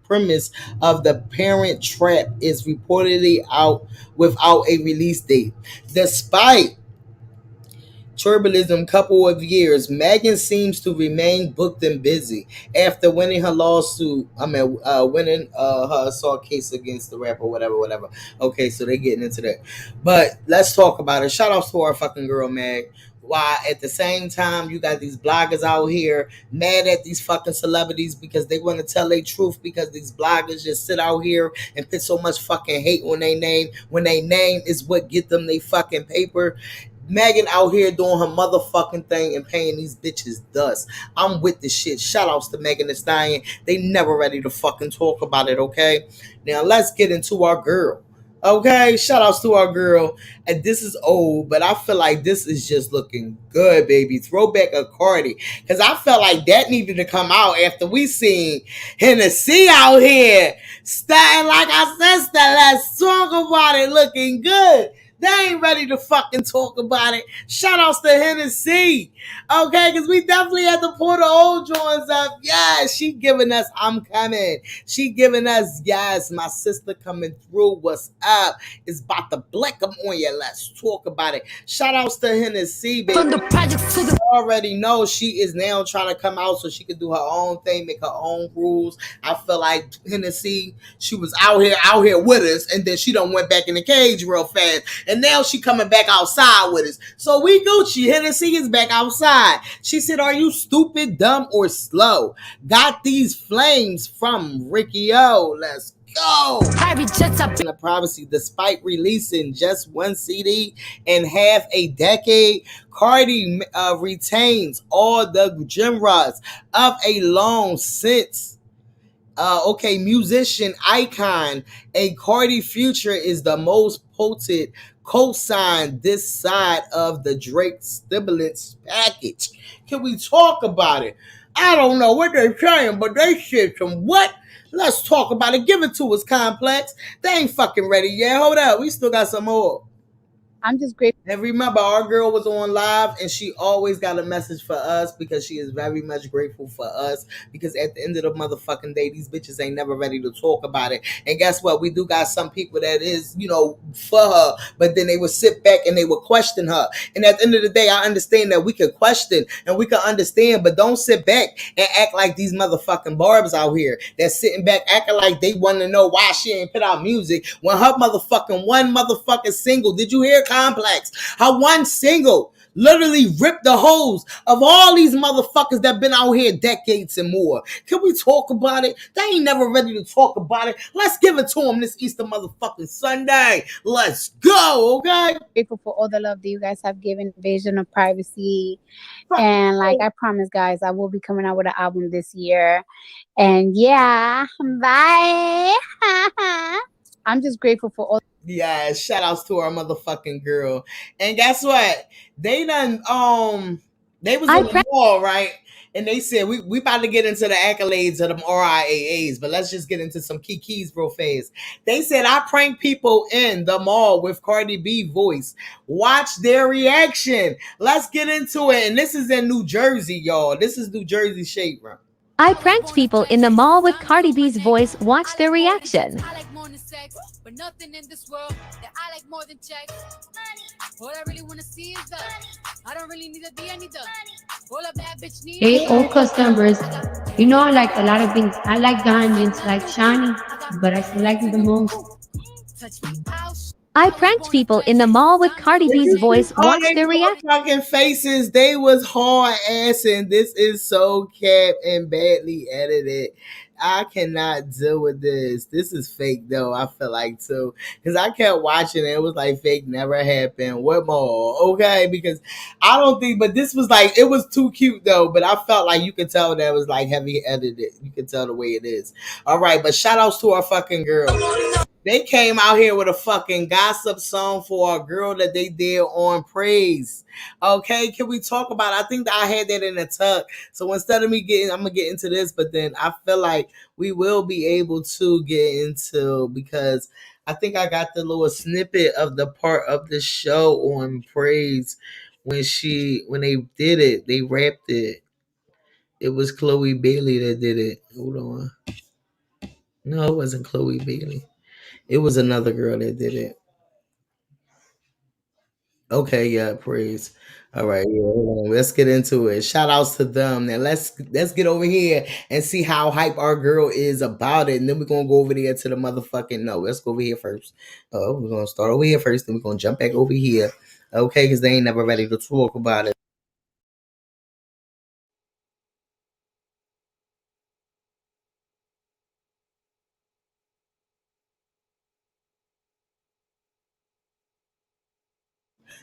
premise of the Parent Trap, is reportedly out without a release date. Despite turbulent couple of years, Megan seems to remain booked and busy after winning her lawsuit. Winning her assault case against the rapper, whatever. Okay, so they're getting into that. But let's talk about it. Shout out to our fucking girl, Meg. While at the same time, you got these bloggers out here mad at these fucking celebrities because they want to tell their truth, because these bloggers just sit out here and put so much fucking hate on their name, when their name is what get them they fucking paper. Megan out here doing her motherfucking thing and paying these bitches dust. I'm with this shit. Shout outs to Megan Thee Stallion. They never ready to fucking talk about it, okay? Now let's get into our girl. Okay, shout outs to our girl. And this is old, but I feel like this is just looking good, baby. Throwback a Cardi. Because I felt like that needed to come out after we seen Hennessy out here starting like our sister. Let's talk about it, looking good. They ain't ready to fucking talk about it. Shout outs to Hennessy. Okay, because we definitely had to pull the old joints up. Yeah, she giving us I'm coming. She giving us, yes, my sister coming through. What's up? It's about to blick them on you. Let's talk about it. Shout outs to Hennessy, baby. From the projects to the already know she is now trying to come out so she can do her own thing, make her own rules. I feel like Hennessy, she was out here with us, and then she done went back in the cage real fast, and now she coming back outside with us. So we Gucci. Hennessy is back outside. She said, "Are you stupid, dumb, or slow? Got these flames from Ricky O. Let's go." In the privacy, despite releasing just one CD in half a decade, Cardi retains all the genres of a long since. Musician icon. A Cardi future is the most potent co-sign this side of the Drake stimulants package. Can we talk about it? I don't know what they're saying, but they said some what? Let's talk about it. Give it to us, Complex. They ain't fucking ready yet. Hold up. We still got some more. I'm just grateful. And remember, our girl was on live, and she always got a message for us because she is very much grateful for us. Because at the end of the motherfucking day, these bitches ain't never ready to talk about it. And guess what? We do got some people that is, for her, but then they would sit back and they would question her. And at the end of the day, I understand that we can question and we can understand, but don't sit back and act like these motherfucking barbs out here that's sitting back acting like they want to know why she ain't put out music when her motherfucking one motherfucking single. Did you hear Complex? How one single literally ripped the hose of all these motherfuckers that been out here decades and more. Can we talk about it? They ain't never ready to talk about it. Let's give it to them this Easter motherfucking Sunday. Let's go, okay? Grateful for all the love that you guys have given Vision of Privacy. And like I promised, guys, I will be coming out with an album this year. And yeah, bye. I'm just grateful for all. Yeah, shout outs to our motherfucking girl. And guess what? They done they was on the wall, right? And they said we about to get into the accolades of them RIAAs, but let's just get into some key keys real fast. They said I prank people in the mall with Cardi B voice. Watch their reaction. Let's get into it. And this is in New Jersey, y'all. This is New Jersey shade, bro. I pranked people in the mall with Cardi B's voice. Watch their reaction. But nothing in this world that I like more than checks. All I really want to see is the I don't really need to be any all a bad bitch needs. Hey, all customers, I like a lot of things. I like diamonds, like shiny, but I still like it the most. I pranked people in the mall with Cardi B's voice. Watch their reaction. Fucking faces, they was hard assing. This is so cap and badly edited. I cannot deal with this. This is fake though. I feel like too, because I kept watching it. It was like fake never happened. What more? Okay, because I don't think. But this was like it was too cute though. But I felt like you could tell that it was like heavy edited. You could tell the way it is. All right, but shout outs to our fucking girl. They came out here with a fucking gossip song for a girl that they did on Praise. Okay, can we talk about it? I think that I had that in the tuck. So instead of I'm going to get into this, but then I feel like we will be able to get into, because I think I got the little snippet of the part of the show on Praise when they did it, they rapped it. It was Chloe Bailey that did it. Hold on. No, it wasn't Chloe Bailey. It was another girl that did it. Okay, yeah, Praise. All right, yeah, hold on. Let's get into it. Shout outs to them. Now let's get over here and see how hype our girl is about it. And then we're gonna go over there to the motherfucking let's go over here first. We're gonna start over here first, then we're gonna jump back over here. Okay, because they ain't never ready to talk about it.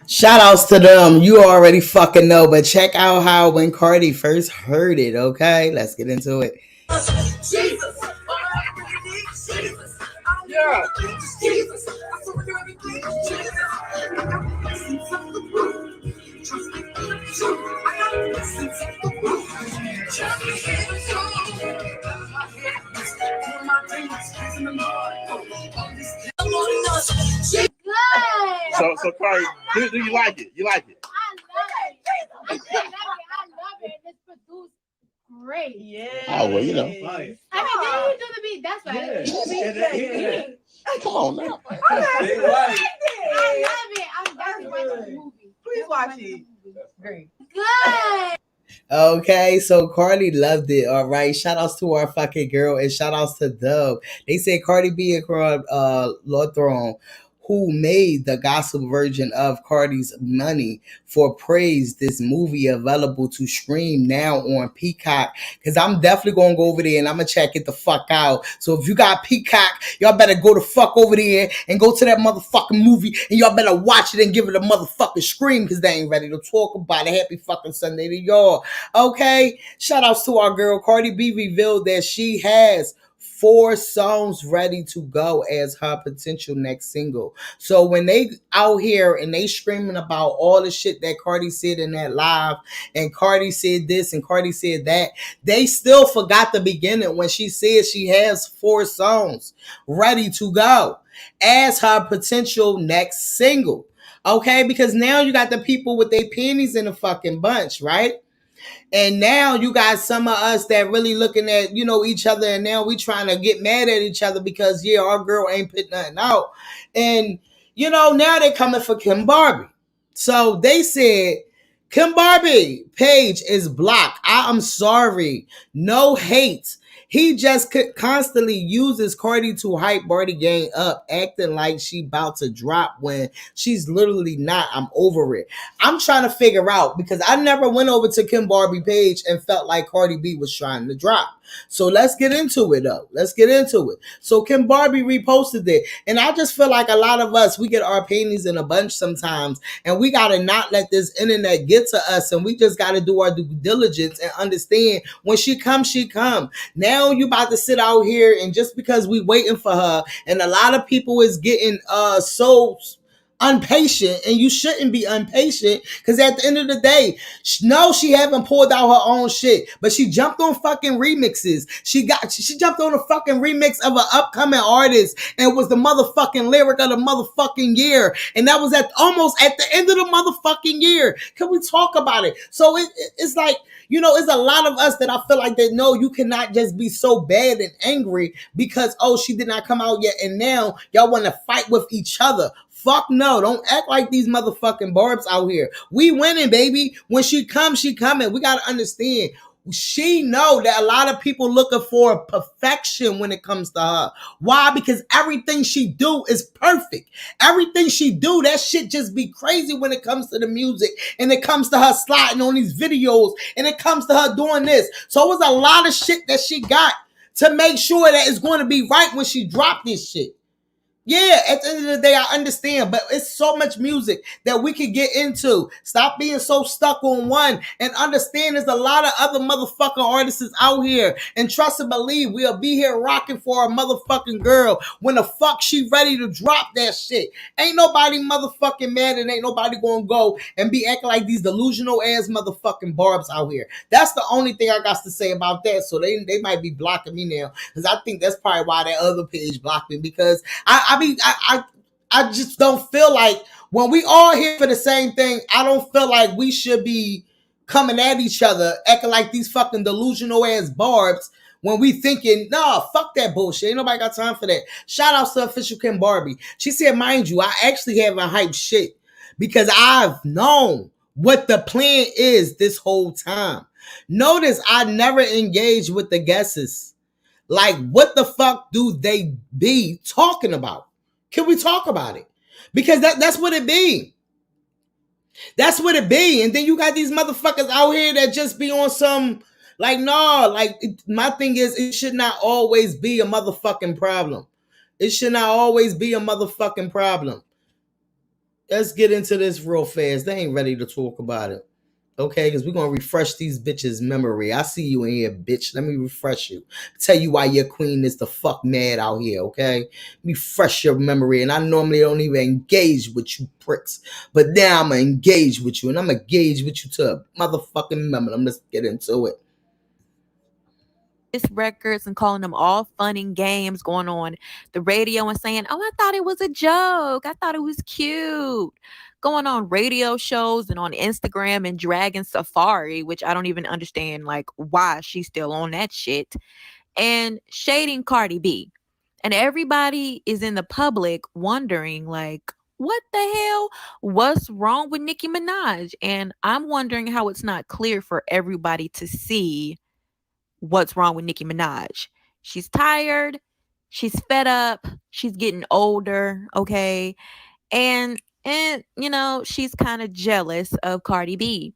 Shout outs to them. You already fucking know, but check out how when Cardi first heard it, okay? Let's get into it. Jesus. Yeah. Jesus. So Cardi, do you like it? You like it? I love it. It's produced great. Yeah. Oh, well, you know. I mean, didn't you do the beat? That's right. Come on now. I love it. I'm definitely watching the movie. Please watch it. Great. Good. Okay, so Cardi loved it. All right, shout outs to our fucking girl and shout outs to Dub. They said Cardi B and Lord Throne, who made the gospel version of Cardi's Money for Praise, this movie available to stream now on Peacock. Because I'm definitely going to go over there and I'm going to check it the fuck out. So if you got Peacock, y'all better go the fuck over there and go to that motherfucking movie and y'all better watch it and give it a motherfucking scream because they ain't ready to talk about it. Happy fucking Sunday to y'all. Okay, shout outs to our girl. Cardi B revealed that she has 4 songs ready to go as her potential next single. So when they out here and they screaming about all the shit that Cardi said in that live, and Cardi said this and Cardi said that, they still forgot the beginning when she said she has 4 songs ready to go as her potential next single. Okay, because now you got the people with their panties in a fucking bunch, right? And now you got some of us that really looking at, each other, and now we trying to get mad at each other because, yeah, our girl ain't put nothing out. And, now they coming for Kim Barbie. So they said, Kim Barbie page is blocked. I'm sorry. No hate. He just constantly uses Cardi to hype Barty Gang up, acting like she about to drop when she's literally not. I'm over it. I'm trying to figure out, because I never went over to Kim Barbie page and felt like Cardi B was trying to drop. So let's get into it, though. Let's get into it. So Kim Barbie reposted it. And I just feel like a lot of us, we get our panties in a bunch sometimes. And we got to not let this internet get to us. And we just got to do our due diligence and understand when she comes, she comes. Now you about to sit out here, and just because we waiting for her, and a lot of people is getting so impatient, and you shouldn't be impatient, because at the end of the day, no, she haven't pulled out her own shit, but she jumped on fucking remixes. She jumped on a fucking remix of an upcoming artist, and it was the motherfucking lyric of the motherfucking year, and that was almost at the end of the motherfucking year. Can we talk about it? So it's like, it's a lot of us that I feel like that, no, you cannot just be so bad and angry because, she did not come out yet, and now y'all want to fight with each other. Fuck no. Don't act like these motherfucking barbs out here. We winning, baby. When she comes, she coming. We got to understand. She know that a lot of people looking for perfection when it comes to her. Why? Because everything she do is perfect. Everything she do, that shit just be crazy when it comes to the music, and it comes to her sliding on these videos, and it comes to her doing this. So it's a lot of shit that she got to make sure that it's going to be right when she drop this shit. Yeah, at the end of the day, I understand, but it's so much music that we could get into. Stop being so stuck on one, and understand there's a lot of other motherfucking artists out here. And trust and believe, we'll be here rocking for our motherfucking girl when the fuck she ready to drop that shit. Ain't nobody motherfucking mad, and ain't nobody gonna go and be acting like these delusional ass motherfucking barbs out here. That's the only thing I got to say about that. So they might be blocking me now, because I think that's probably why that other page blocked me, because I just don't feel like, when we all here for the same thing, I don't feel like we should be coming at each other, acting like these fucking delusional ass barbs, when we thinking, nah, fuck that bullshit. Ain't nobody got time for that. Shout out to official Kim Barbie. She said, mind you, I actually haven't hyped shit, because I've known what the plan is this whole time. Notice I never engaged with the guesses. Like, what the fuck do they be talking about? Can we talk about it? Because that's what it be. That's what it be. And then you got these motherfuckers out here that just be on some, like, no, like, my thing is, it should not always be a motherfucking problem. It should not always be a motherfucking problem. Let's get into this real fast. They ain't ready to talk about it. Okay, because we're going to refresh these bitches' memory. I see you in here, bitch. Let me refresh you. Tell you why your queen is the fuck mad out here, okay? Refresh your memory. And I normally don't even engage with you pricks. But now I'm going to engage with you. And I'm going to engage with you to a motherfucking memory. Let's get into it. Records and calling them all fun and games, going on the radio and saying, oh, I thought it was a joke. I thought it was cute. going on radio shows and on Instagram and dragging Safari, which I don't even understand like why she's still on that shit, and shading Cardi B. And everybody is in the public wondering like, what the hell? What's wrong with Nicki Minaj? And I'm wondering how it's not clear for everybody to see what's wrong with Nicki Minaj. She's tired. She's fed up. She's getting older. Okay. And you know, she's kind of jealous of Cardi B.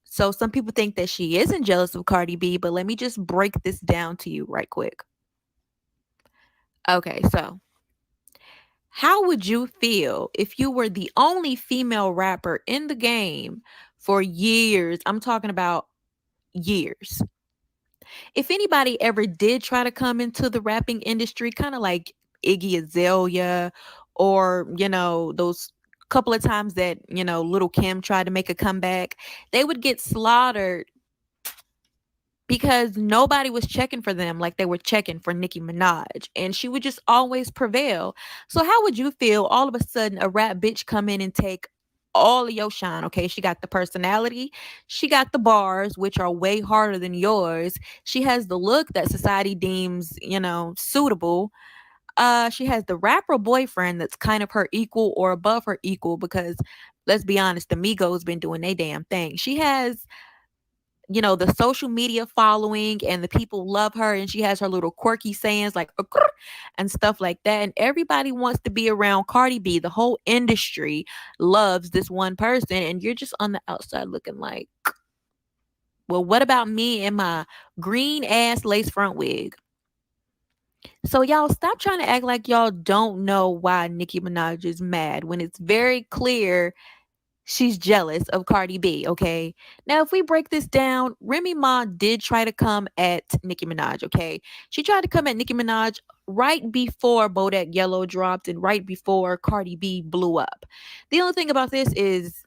So some people think that she isn't jealous of Cardi B, but let me just break this down to you right quick. Okay, so how would you feel if you were the only female rapper in the game for years? I'm talking about years. If anybody ever did try to come into the rapping industry, kind of like Iggy Azalea, or, you know, those couple of times that, you know, Little Kim tried to make a comeback, they would get slaughtered because nobody was checking for them like they were checking for Nicki Minaj, and she would just always prevail. So how would you feel all of a sudden a rap bitch come in and take all of your shine? Okay, she got the personality, she got the bars, which are way harder than yours. She has the look that society deems, you know, suitable. She has the rapper boyfriend that's kind of her equal or above her equal, because let's be honest, the Migos been doing their damn thing. She has, you know, the social media following, and the people love her, and she has her little quirky sayings like and stuff like that, and everybody wants to be around Cardi B. The whole industry loves this one person, and you're just on the outside looking like, well, what about me and my green ass lace front wig? So y'all stop trying to act like y'all don't know why Nicki Minaj is mad when it's very clear she's jealous of Cardi B, okay? Now, if we break this down, Remy Ma did try to come at Nicki Minaj, okay? She tried to come at Nicki Minaj right before Bodak Yellow dropped and right before Cardi B blew up. The only thing about this is,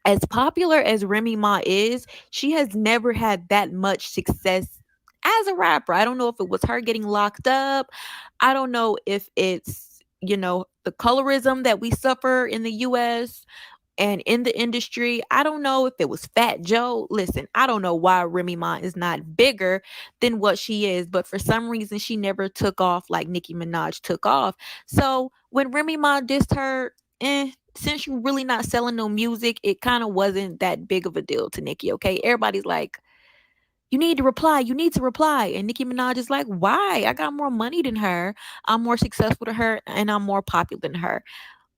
as popular as Remy Ma is, she has never had that much success as a rapper. I don't know if it was her getting locked up. I don't know if it's, you know, the colorism that we suffer in the US and in the industry. I don't know if it was Fat Joe. Listen, I don't know why Remy Ma is not bigger than what she is, but for some reason she never took off like Nicki Minaj took off. So when Remy Ma dissed her, since you're really not selling no music, it kind of wasn't that big of a deal to Nicki, okay? Everybody's like, you need to reply. You need to reply. And Nicki Minaj is like, why? I got more money than her. I'm more successful than her, and I'm more popular than her.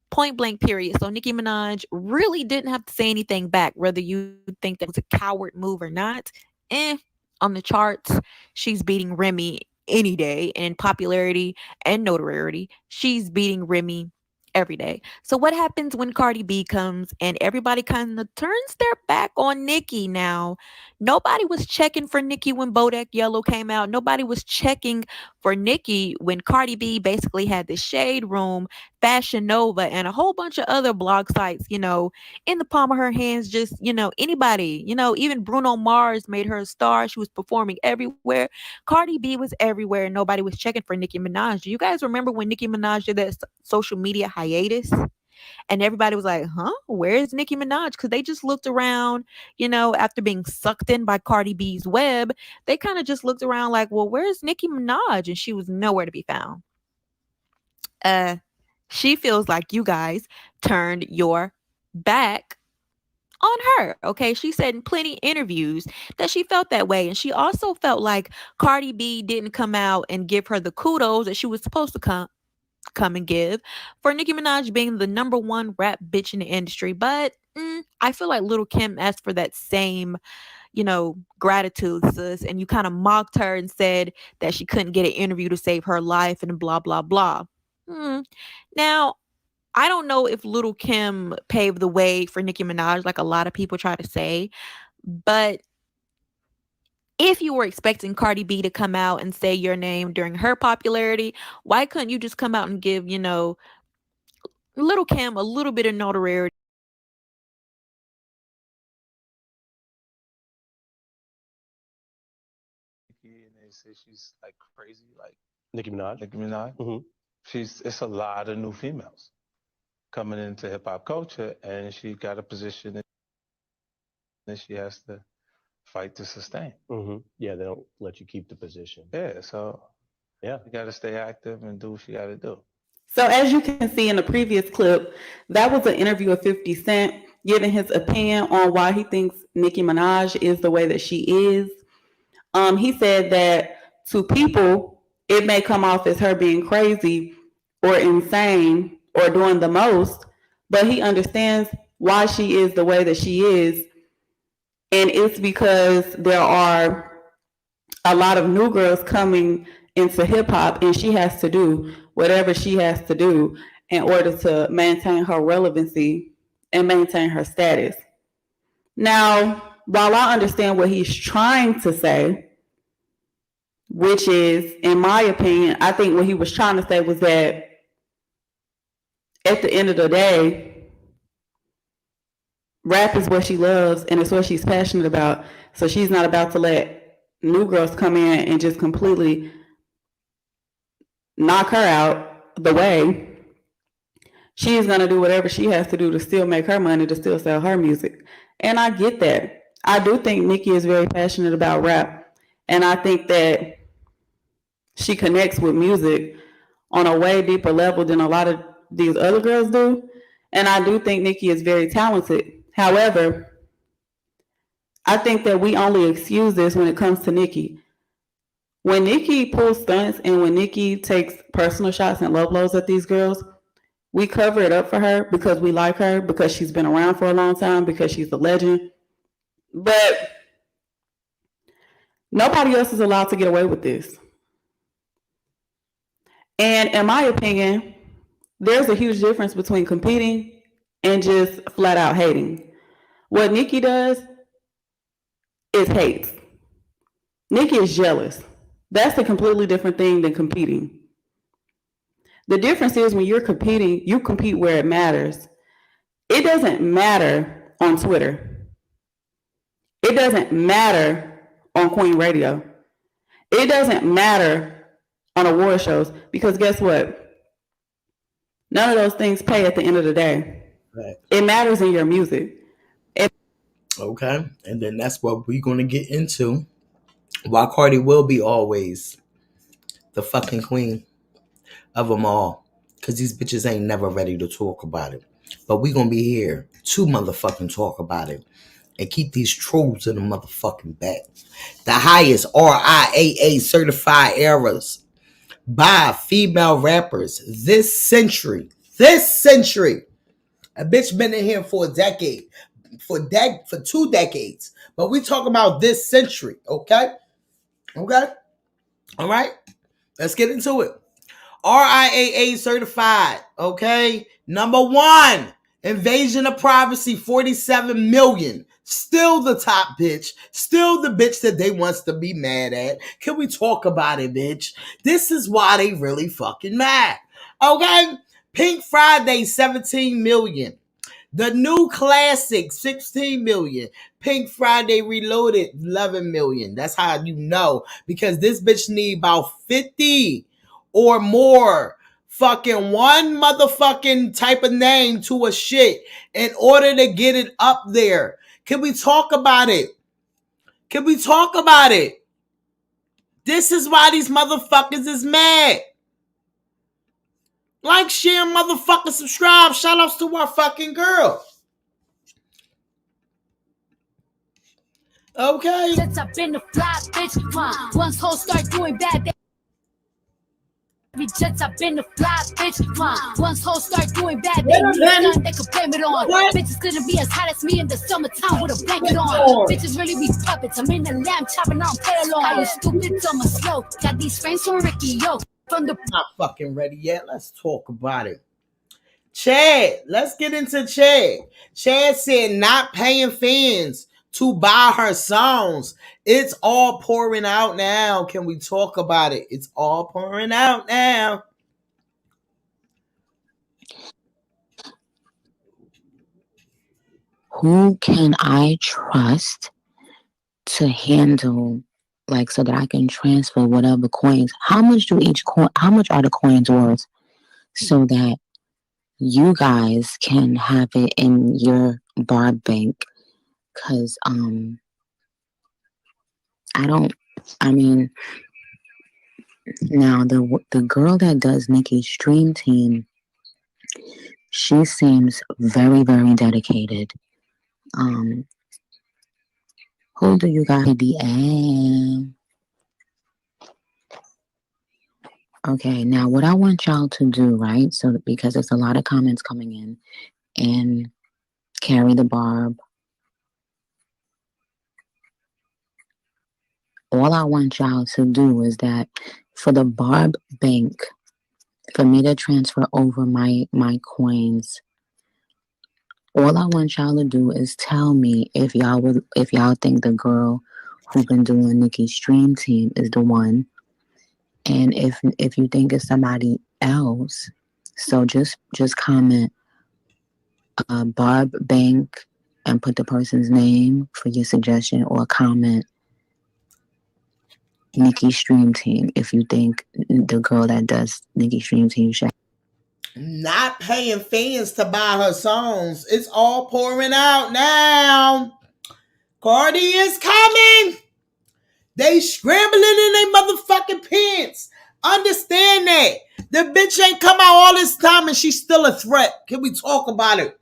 Point blank, period. So Nicki Minaj really didn't have to say anything back, whether you think that was a coward move or not. On the charts, she's beating Remy any day in popularity and notoriety. She's beating Remy every day. So what happens when Cardi B comes and everybody kind of turns their back on Nicki now? Nobody was checking for Nicki when Bodak Yellow came out. Nobody was checking for Nicki when Cardi B basically had the Shade Room, Fashion Nova, and a whole bunch of other blog sites, you know, in the palm of her hands. Just, you know, anybody, you know, even Bruno Mars made her a star. She was performing everywhere. Cardi B was everywhere, and nobody was checking for Nicki Minaj. Do you guys remember when Nicki Minaj did that social media hiatus? And everybody was like, huh, where's Nicki Minaj? Because they just looked around, you know, after being sucked in by Cardi B's web. They kind of just looked around like, well, where's Nicki Minaj? And she was nowhere to be found. She feels like you guys turned your back on her. Okay, she said in plenty of interviews that she felt that way, and she also felt like Cardi B didn't come out and give her the kudos that she was supposed to come and give for Nicki Minaj being the number one rap bitch in the industry. But I feel like Little Kim asked for that same, you know, gratitude, sis, and you kind of mocked her and said that she couldn't get an interview to save her life and blah blah blah. Now, I don't know if Little Kim paved the way for Nicki Minaj like a lot of people try to say, but if you were expecting Cardi B to come out and say your name during her popularity, why couldn't you just come out and give, you know, Little Kim a little bit of notoriety? And they say she's like crazy, like Nicki Minaj. Nicki Minaj. It's a lot of new females. coming into hip hop culture, and she got a position that she has to fight to sustain. Yeah, they don't let you keep the position. Yeah, so yeah, you got to stay active and do what you got to do. So as you can see in the previous clip, that was an interview of 50 Cent giving his opinion on why he thinks Nicki Minaj is the way that she is. He said that to people, it may come off as her being crazy or insane or doing the most, but he understands why she is the way that she is. And it's because there are a lot of new girls coming into hip hop, and she has to do whatever she has to do in order to maintain her relevancy and maintain her status. Now, while I understand what he's trying to say, which is, in my opinion, I think what he was trying to say was that at the end of the day, rap is what she loves and it's what she's passionate about. So she's not about to let new girls come in and just completely knock her out the way. She is going to do whatever she has to do to still make her money, to still sell her music. And I get that. I do think Nicki is very passionate about rap. And I think that she connects with music on a way deeper level than a lot of these other girls do. And I do think Nicki is very talented. However, I think that we only excuse this when it comes to Nicki. When Nicki pulls stunts and when Nicki takes personal shots and low blows at these girls, we cover it up for her because we like her, because she's been around for a long time, because she's a legend. But nobody else is allowed to get away with this. And in my opinion, there's a huge difference between competing and just flat out hating. What Nicki does is hates. Nicki is jealous. That's a completely different thing than competing. The difference is when you're competing, you compete where it matters. It doesn't matter on Twitter. It doesn't matter on Queen Radio. It doesn't matter on award shows, because guess what? None of those things pay at the end of the day. Right. It matters in your music. Okay, and then that's what we're going to get into. Why Cardi will be always the fucking queen of them all. Because these bitches ain't never ready to talk about it. But we going to be here to motherfucking talk about it. And keep these trolls in the motherfucking back. The highest RIAA certified eras by female rappers this century. A bitch been in here for a decade. For 2 decades. But we talk about this century. Okay? All right? Let's get into it. RIAA certified. Okay? Number 1. Invasion of privacy, 47 million. Still the top bitch. Still the bitch that they wants to be mad at. Can we talk about it, bitch? This is why they really fucking mad. Okay? Pink Friday, 17 million. The new classic, 16 million. Pink Friday Reloaded, 11 million. That's how you know. Because this bitch need about 50 or more fucking one motherfucking type of name to a shit in order to get it up there. Can we talk about it? This is why these motherfuckers is mad. Like, share, motherfucker, subscribe. Shout outs to our fucking girl. Okay. Sets up in the fly, bitch. Once hoes start doing bad, they jets up in the fly, bitch. Once hoes start doing bad, they need none they could blame it on. What? Bitches couldn't be as hot as me in the summertime with a blanket on. Bitches really be puppets. I'm in the lamb chopping on payalong. Are you stupid? I'm a slow. Got these frames from Ricky, yo. From the not fucking ready yet. Let's talk about it. Chad, let's get into Chad. Chad said not paying fans to buy her songs. It's all pouring out now. Can we talk about it? It's all pouring out now. Who can I trust to handle, like, so that I can transfer whatever coins? How much are the coins worth so that you guys can have it in your bar bank, because I mean, now the girl that does Nikki's stream team, she seems very, very dedicated. Who do you got to DM? Okay, now what I want y'all to do, right? So because there's a lot of comments coming in, and Carry the Barb. All I want y'all to do is that for the Barb bank, for me to transfer over my coins, all I want y'all to do is tell me if y'all think the girl who's been doing Nikki's stream team is the one, and if you think it's somebody else. So just comment Barb bank and put the person's name for your suggestion, or comment Nikki stream team if you think the girl that does Nikki stream team should. Not paying fans to buy her songs. It's all pouring out now. Cardi is coming. They scrambling in their motherfucking pants. Understand that. The bitch ain't come out all this time and she's still a threat. Can we talk about it?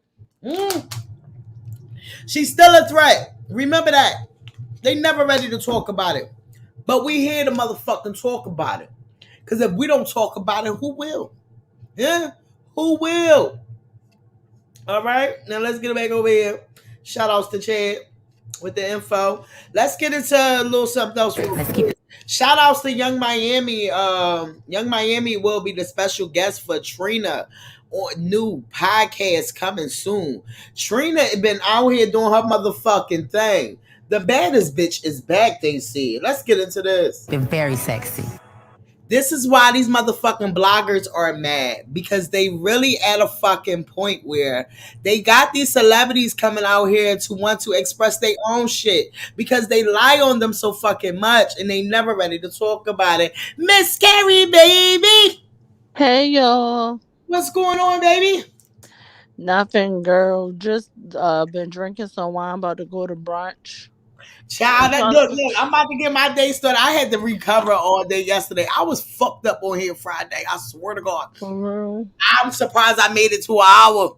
She's still a threat. Remember that. They never ready to talk about it. But we here to motherfucking talk about it. Because if we don't talk about it, who will? Yeah? Who will? All right. Now let's get it back over here. Shout outs to Chad with the info. Let's get into a little something else. Shout outs to Young Miami. Young Miami will be the special guest for Trina on new podcast coming soon. Trina been out here doing her motherfucking thing. The baddest bitch is back, they see. Let's get into this. They're very sexy. This is why these motherfucking bloggers are mad, because they really at a fucking point where they got these celebrities coming out here to want to express their own shit because they lie on them so fucking much and they never ready to talk about it. Miss Carrie, baby. Hey y'all. What's going on, baby? Nothing, girl. Just been drinking some wine, about to go to brunch. Child, look, I'm about to get my day started. I had to recover all day yesterday. I was fucked up on here Friday. I swear to God. For real? I'm surprised I made it to an hour.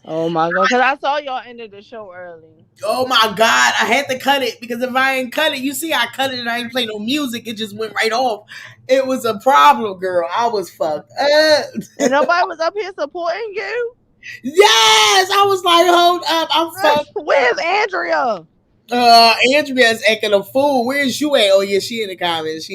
Oh my God, because I saw y'all ended the show early. Oh my God, I had to cut it because if I ain't cut it, you see I cut it and I ain't play no music. It just went right off. It was a problem, girl. I was fucked up. And nobody was up here supporting you? Yes! I was like, hold up. I'm fucked. Where's Andrea? Andrea's acting a fool. Where's you at? Oh yeah, she in the comments.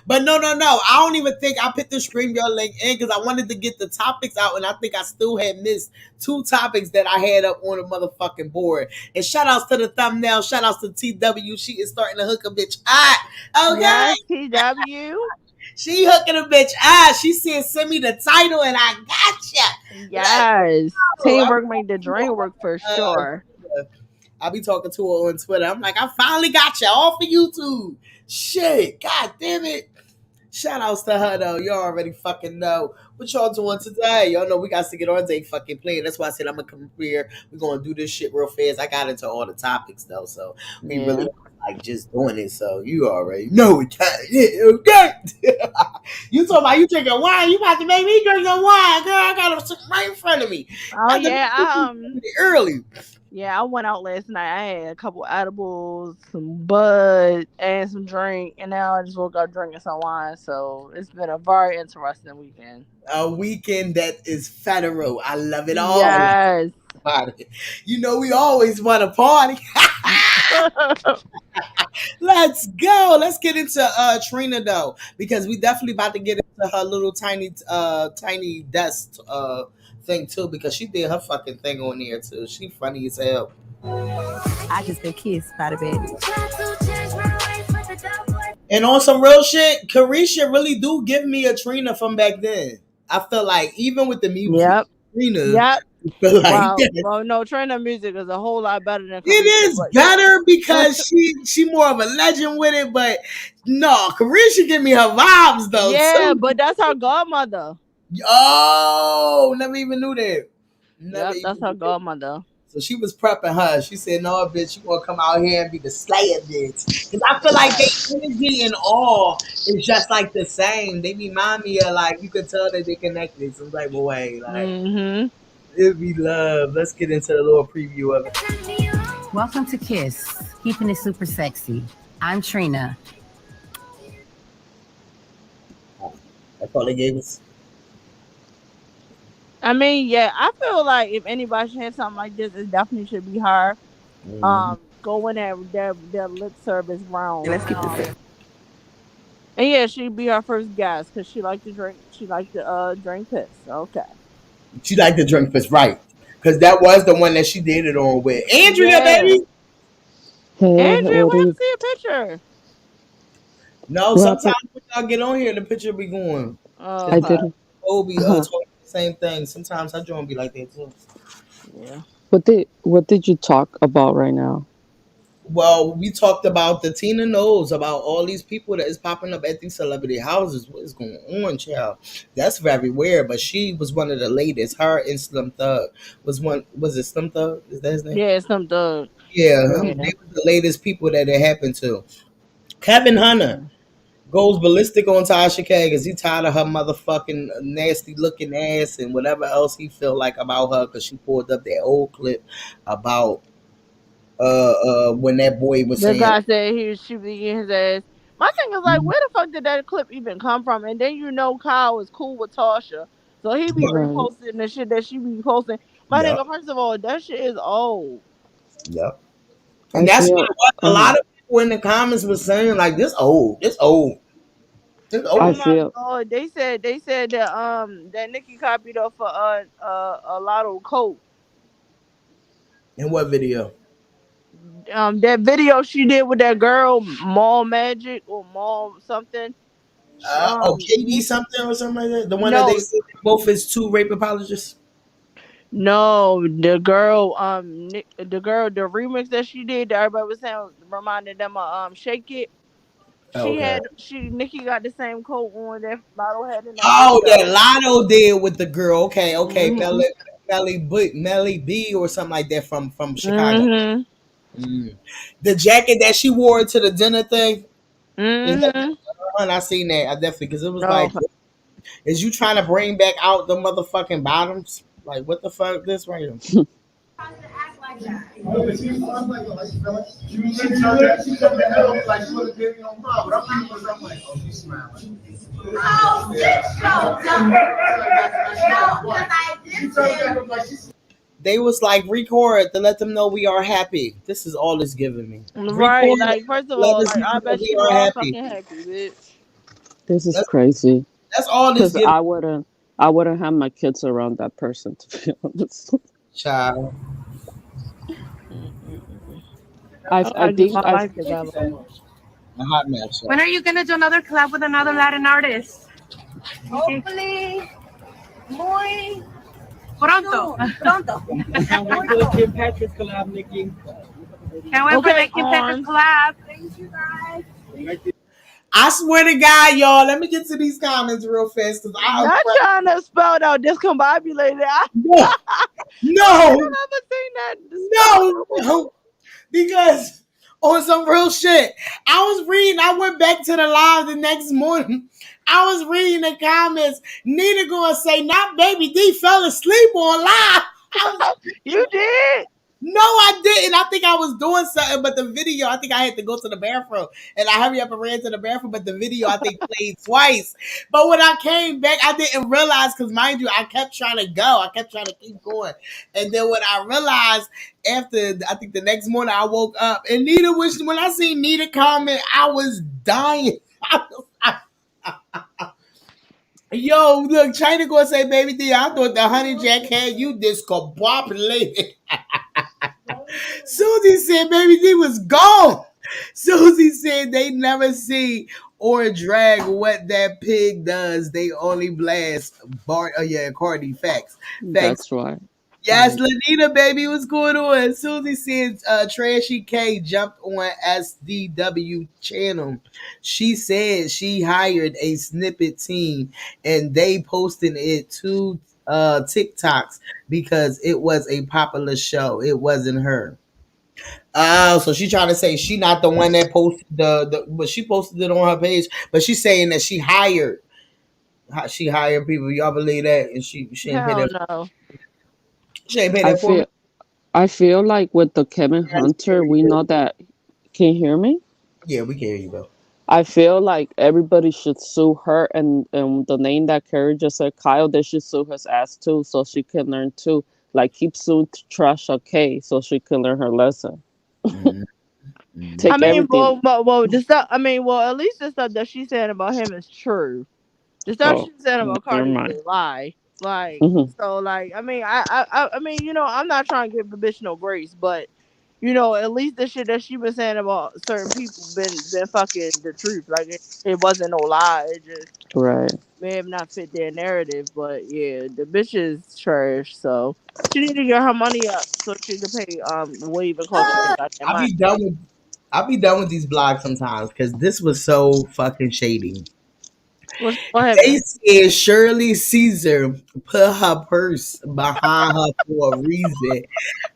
But no. I don't even think I put the StreamYard link in because I wanted to get the topics out, and I think I still had missed 2 topics that I had up on the motherfucking board. And shout outs to the thumbnail. Shout outs to TW. She is starting to hook a bitch out. Okay. Yes, TW. She hooking a bitch out. She said, "Send me the title, and I gotcha." Yes. Teamwork made the dream work for sure. I'll be talking to her on Twitter. I'm like, I finally got you all for YouTube. Shit, god damn it. Shout outs to her though. Y'all already fucking know. What y'all doing today? Y'all know we got to get on day fucking playing. That's why I said I'm gonna come here. We're gonna do this shit real fast. I got into all the topics though, so we really like just doing it. So you already know it. Yeah, okay. You talking about you drinking wine? You about to make me drink some wine, girl? I got it right in front of me. Oh yeah, early. Yeah, I went out last night. I had a couple edibles, some bud, and some drink, and now I just woke up drinking some wine. So it's been a very interesting weekend. A weekend that is federal. I love it all. Yes. You know we always want to party. Let's go. Let's get into Trina though, because we definitely about to get into her little tiny desk thing too, because she did her fucking thing on there too. She funny as hell. I just been kissed by the baby. And on some real shit, Carisha really do give me a Trina from back then. I feel like even with the music, Trina. Yep. Like, well, no, Trina music is a whole lot better than Carisha. It is better because she more of a legend with it, but no, Carisha give me her vibes though. Yeah, too. but that's her godmother. Oh, never even knew that. Never Yep, even that's her knew that. godmother. So she was prepping her. She said, "No, bitch, you gonna come out here and be the slayer, bitch." Because I feel like they energy and all is just like the same. They remind me of like you could tell that they connected some type of way. Like Mm-hmm. it'd be love. Let's get into the little preview of it. Welcome to Kiss, keeping it super sexy. I'm Trina. That's all they gave us. I mean, yeah, I feel like if anybody should have something like this, it definitely should be her. Going at their lip service round. Let's keep this. And yeah, she'd be our first guest because she liked to drink. She liked to drink piss. Okay. She liked to drink fist, right? Because that was the one that she did it on with Andrea, Yeah. baby. Andrea, what we are have you? to see a picture. No, What happened? sometimes when y'all get on here, the picture be going. I Okay. didn't. We'll be talking the same thing. Sometimes I join be like that too. Yeah. What did you talk about right now? Well, we talked about the Tina Knowles, about all these people that is popping up at these celebrity houses. What is going on, child? That's very weird. But she was one of the latest. Her and Slim Thug was one. Was it Slim Thug? Is that his name? Yeah, some thug. Yeah, Yeah. they were the latest people that it happened to. Kevin Hunter goes ballistic on Tasha K because he tired of her motherfucking nasty looking ass and whatever else he felt like about her because she pulled up that old clip about when that boy was The saying, guy said he was shooting his ass. My thing is like, where the fuck did that clip even come from? And then Kyle is cool with Tasha, so he be Right. reposting the shit that she be posting. My Yep. nigga, first of all, that shit is old. Yep. I And that's what feel. it was. A lot of people in the comments was saying like, this old, this old, this Oh I old. my feel. god, they said that Nicki copied off a Lotto coat. In what video? That video she did with that girl Mall Magic or Mall something. KD something or something like that. The one that they No, said both is two rape apologists. no, the girl the remix that she did that everybody was saying reminded them of Shake It. Okay. Nicki got the same coat on that Lotto had in that Oh, that video. Lotto did with the girl. Okay. Mhm. Melly B or something like that from Chicago. Mhm. The jacket that she wore to the dinner thing. Is that Mhm. the one? I seen that. I definitely because it was No. like, is you trying to bring back out the motherfucking bottoms? Like what the fuck this right here? They was like record to let them know we are happy. This is all it's giving me. Right, Record like first of let all, us like I know that bet we you are are happy. fucking happy, bitch. This is That's crazy. that's all this Because giving. I wouldn't have my kids around that person, to be honest. Child. I I gotta get think my I life together. A hot match. When are you gonna do another collab with another Latin artist? Hopefully, muy pronto. Pronto. Can't wait for the Kim Patrick collab, Nikki. Can't wait for Okay, the Kim Patrick collab. Thank you guys. I swear to God, y'all. Let me get to these comments real fast because Not trying to spell it out discombobulated. no, I no, never seen that. no, because on some real shit, I went back to the live the next morning. I was reading the comments. Nina gonna say, not baby D fell asleep on live. You did? No, I didn't. I think I was doing something, but the video, I think I had to go to the bathroom. And I hurry up and ran to the bathroom, but the video, I think, played twice. But when I came back, I didn't realize, because mind you, I kept trying to go. I kept trying to keep going. And then when I realized, after, I think the next morning, I woke up, and when I seen Nita comment, I was dying. Yo, look, China gonna say, baby D, I thought the honey jack had you discombobulated. Susie said baby D was gone. Susie said they never see or drag what that pig does. They only blast Bart. Oh yeah, Cardi, facts. That's right. Yes, Lanita, baby, what's going on? Susie said Trashy K jumped on SDW channel. She said she hired a snippet team and they posted it to TikToks because it was a popular show. It wasn't her. Oh, so she trying to say she not the one that posted but she posted it on her page. But she's saying that she hired people. Y'all believe that? And she ain't paid Hell that. no. She ain't paid I that for me. feel I feel like with the Kevin Yes, Hunter, we know that. Can you hear me? yeah, we can hear you, bro. I feel like everybody should sue her, and the name that Carrie just said, Kyle, they should sue his ass too, so she can learn too. Like keep suing Trash okay, so she can learn her lesson. I Take mean, everything. the stuff. I mean, well, at least the stuff that she's saying about him is true. The stuff Oh, she's saying about never Cardi is mind. a lie. Like, Hmm. so, like, I mean, I mean, I'm not trying to give the bitch no grace, but at least the shit that she been saying about certain people been fucking the truth. Like, it wasn't no lie. It just Right. may have not fit their narrative, but yeah, the bitch is trash. So she need to get her money up so she can pay what even cost her goddamn I money. be done with I be done with these blogs sometimes because this was so fucking shady. What They happened? said Shirley Caesar put her purse behind her for a reason.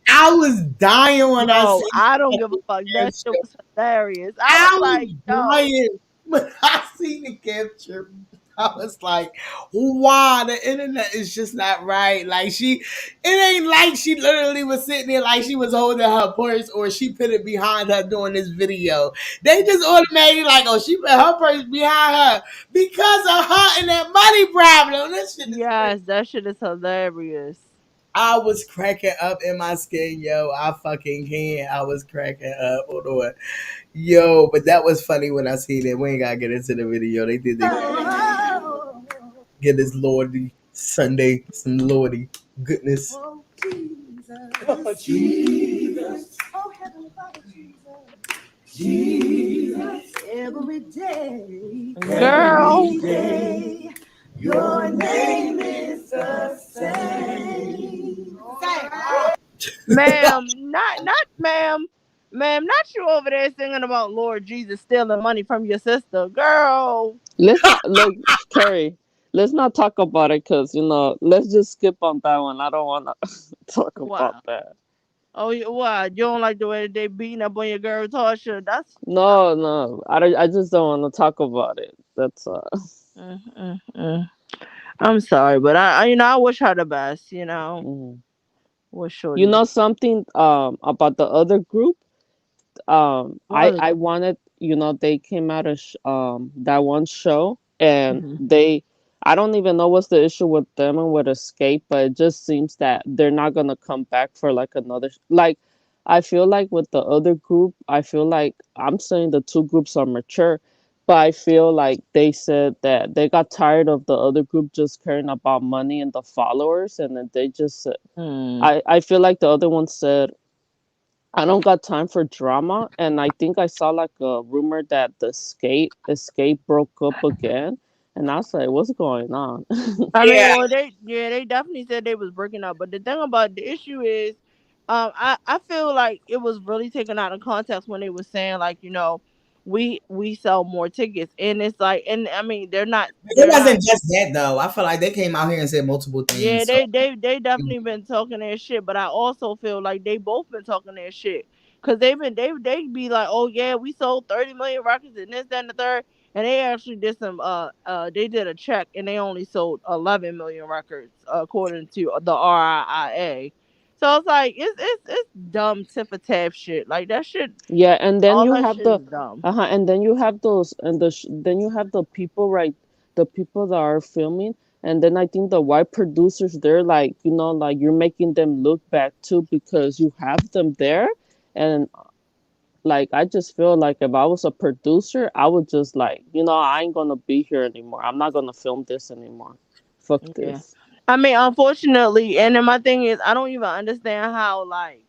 I was dying when I Yo, seen I don't the give a fuck. That shit capture. was hilarious. I was I like, was yo, dying when I seen the capture. I was like, wow, the internet is just not right. Like it ain't like she literally was sitting there like she was holding her purse or she put it behind her doing this video. They just automatically like, oh, she put her purse behind her because of her and that money problem. This shit is crazy. yes, that shit is hilarious. I was cracking up in my skin, yo. I fucking can't. I was cracking up. Hold on. Yo, but that was funny when I seen it. We ain't gotta get into the video. They did they get this Lordy Sunday, some Lordy goodness. Oh, Jesus. Oh, Heavenly Father, Jesus. Every day. Girl, Every day. Your name is the same. ma'am, not you over there singing about Lord Jesus stealing money from your sister, girl. Let's not look, Carrie. Let's not talk about it because Let's just skip on that one. I don't want to talk about Wow. that. Oh, why? You don't like the way they beating up on your girl Tasha? That's No, no. I just don't want to talk about it. That's mm, mm, mm. I'm sorry, but I wish her the best. mhm. Wish You Shorty the know something about the other group. I other. I wanted, they came out of that one show, and Mhm. I don't even know what's the issue with them and with Escape, but it just seems that they're not gonna come back for like another like. I feel like with the other group, I feel like I'm saying the two groups are mature, but I feel like they said that they got tired of the other group just caring about money and the followers, and then they just said, Hmm. I feel like the other one said, I don't got time for drama, and I think I saw like a rumor that the escape broke up again, and I was like, what's going on? I mean, Yeah. well, they definitely said they was breaking up, but the thing about the issue is, I feel like it was really taken out of context when they was saying like, we sell more tickets, and it's like, and I mean, It they're not. wasn't just that though. I feel like they came out here and said multiple Yeah, things. So they definitely been talking their shit, but I also feel like they both been talking their shit because they be like, oh yeah, we sold 30 million records and this, that, and the third, and they actually did some they did a check and they only sold 11 million records according to the RIAA. So it's like it's dumb tip for tab shit like that shit. Yeah, and then All you that have shit the is dumb. and then you have those and then you have the people, right, the people that are filming, and then I think the white producers, they're like, like you're making them look bad too because you have them there, and like I just feel like if I was a producer, I would just like, I ain't gonna be here anymore. I'm not gonna film this anymore. Fuck Yeah. this. I mean, unfortunately, and then my thing is, I don't even understand how like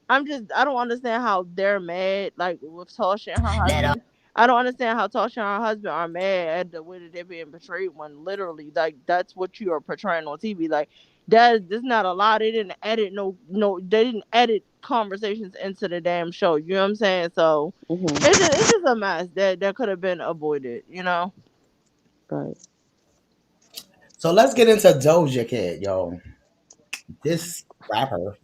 I don't understand how they're mad like with Tasha and her husband. I don't understand how Tasha and her husband are mad at the way that they're being portrayed when literally like that's what you are portraying on TV. Like There's not a lot. They didn't edit they didn't edit conversations into the damn show. You know what I'm saying? So it's just a mess that could have been avoided, you know? Right. So let's get into Doja Cat, yo. This rapper.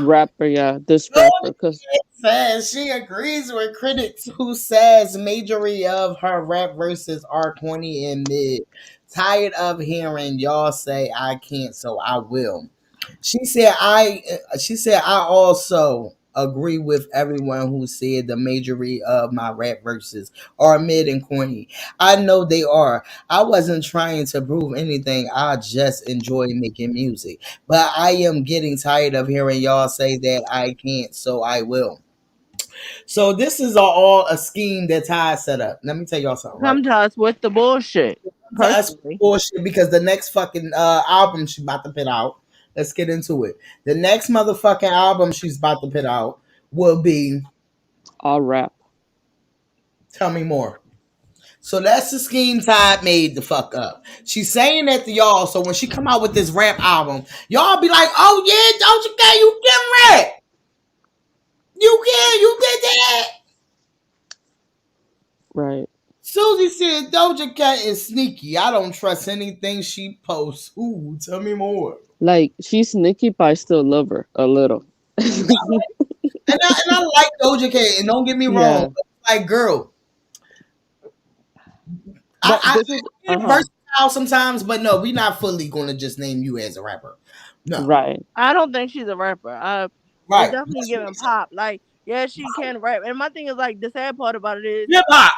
Rapper, yeah, this rapper, cause Says she agrees with critics who says majority of her rap verses are corny and mid. Tired of hearing y'all say I can't, so I will. She said I also agree with everyone who said the majority of my rap verses are mid and corny. I know they are. I wasn't trying to prove anything. I just enjoy making music. But I am getting tired of hearing y'all say that I can't, so I will. So this is all a scheme that Ty set up. Let me tell y'all something, right? Come to us with the bullshit. To us Personally. bullshit because the next fucking album she's about to put out. Let's get into it. The next motherfucking album she's about to put out will be all rap. Tell me more. So that's the scheme Ty made the fuck up. She's saying that to y'all. So when she come out with this rap album, y'all be like, "Oh yeah, Doja Cat, you can rap. You did that." Right. Susie said Doja Cat is sneaky. I don't trust anything she posts. Ooh, tell me more. Like she's sneaky, but I still love her a little. And I like Doja Cat, and don't get me wrong, Yeah. but like girl, But I this is get versatile sometimes, but no, we're not fully gonna just name you as a rapper. No. right. I don't think she's a rapper. It's Right. definitely giving pop. Like, yeah, she can rap. And my thing is like the sad part about it is Hip hop.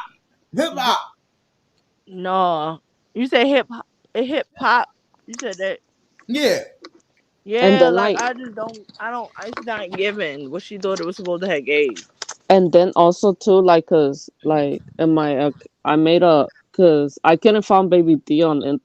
Hip hop. no. You said hip hop. You said that. Yeah. And Yeah, then like it's not giving what she thought it was supposed to have gave. and then also too, like, cause like in my I made a, cause I couldn't find Baby D on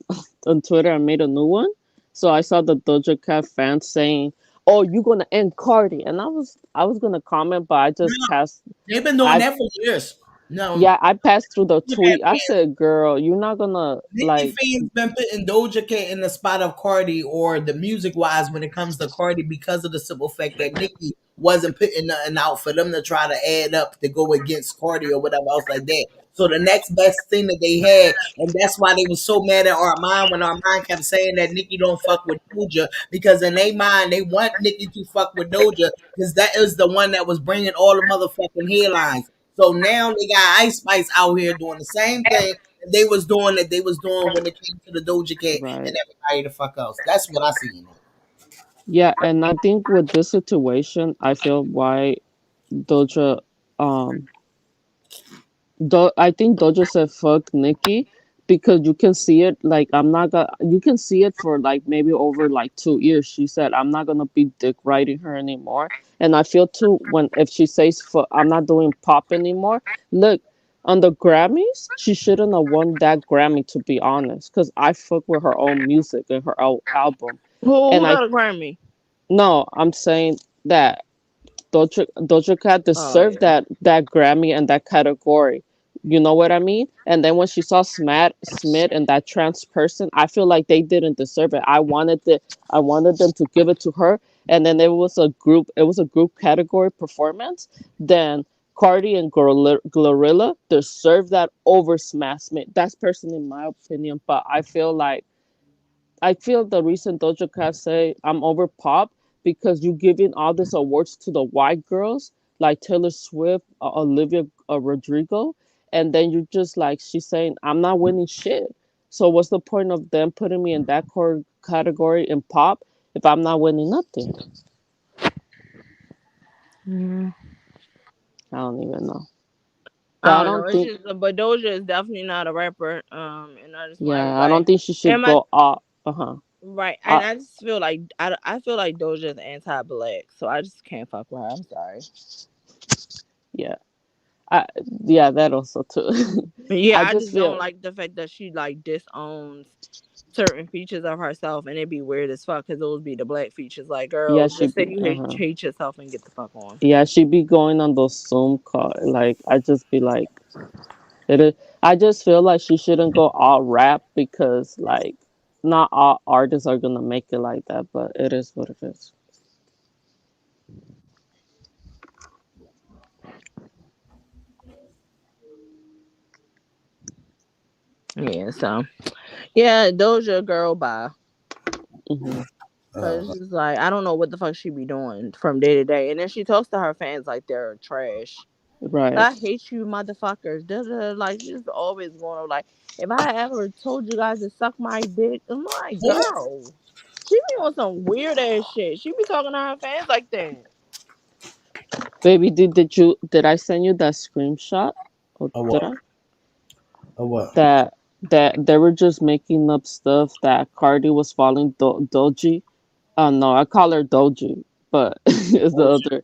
on Twitter. I made a new one, so I saw the Doja Cat fans saying, "Oh, you gonna end Cardi?" And I was gonna comment, but I just No, passed. they've been doing I that for years. No. Yeah, I passed through the Doja Cat tweet. I said, "Girl, you're not gonna Nicki like." fans been putting Doja Cat in the spot of Cardi or the music wise when it comes to Cardi because of the simple fact that Nicki wasn't putting nothing out for them to try to add up to go against Cardi or whatever else like that. So the next best thing that they had, and that's why they was so mad at Armand when Armand kept saying that Nicki don't fuck with Doja because in their mind they want Nicki to fuck with Doja because that is the one that was bringing all the motherfucking headlines. So now they got Ice Spice out here doing the same thing that they was doing when it came to the Doja Cat and Right. everybody the fuck else. That's what I see in it. Yeah, and I think with this situation, I feel why Doja um I think Doja said fuck Nikki because you can see it, like I'm not gonna, you can see it for like maybe over like 2 years. She said I'm not gonna be dick riding her anymore. And I feel too when if she says fuck, I'm not doing pop anymore. Look, on the Grammys, she shouldn't have won that Grammy, to be honest, because I fuck with her own music and her own album. Who And I got a Grammy? no, I'm saying that Doja Cat Oh deserved yeah. that Grammy and that category. You know what I mean? And then when she saw Smith and that trans person, I feel like they didn't deserve it. I wanted them to give it to her. And then it was a group category performance. Then Cardi and Glorilla deserve that over Smash Smith. That's personally my opinion, but I feel the reason Doja Cat say I'm over pop because you giving all these awards to the white girls like Taylor Swift, Olivia Rodrigo, and then you just like she's saying I'm not winning shit. So what's the point of them putting me in that category in pop if I'm not winning nothing? Mm. I don't even know, but I I don't know. don't It's think. just, but Doja is definitely not a rapper. And I just want Yeah, I don't everybody. think she should And my go off. Uh right, and huh. I just feel like I feel like Doja is anti-black, so I just can't fuck with her. I'm sorry. Yeah, I yeah that also too. Yeah, I I just just don't feel like the fact that she like disowns certain features of herself, and it'd be weird as fuck because those be the black features. Like, yeah girl, she just say be you hate yourself and get the fuck on. Yeah, she be going on those Zoom call. Like I just be like, it is. I just feel like she shouldn't go all rap because like not all artists are gonna make it like that, but it is what it is. Yeah, so yeah, Doja girl bye. Hmm. Cause it's like I don't know what the fuck she be doing from day to day, and then she talks to her fans like they're trash. Right. I hate you, motherfuckers. Da, da, da. Like she's always going on. Like if I ever told you guys to suck my dick, I'm like, girl, she be on some weird ass shit. She be talking to her fans like that. Baby, did I send you that screenshot? Or Oh did what? I? Oh what? That they were just making up stuff that Cardi was following Doji. No, I call her Doji, but it's the other.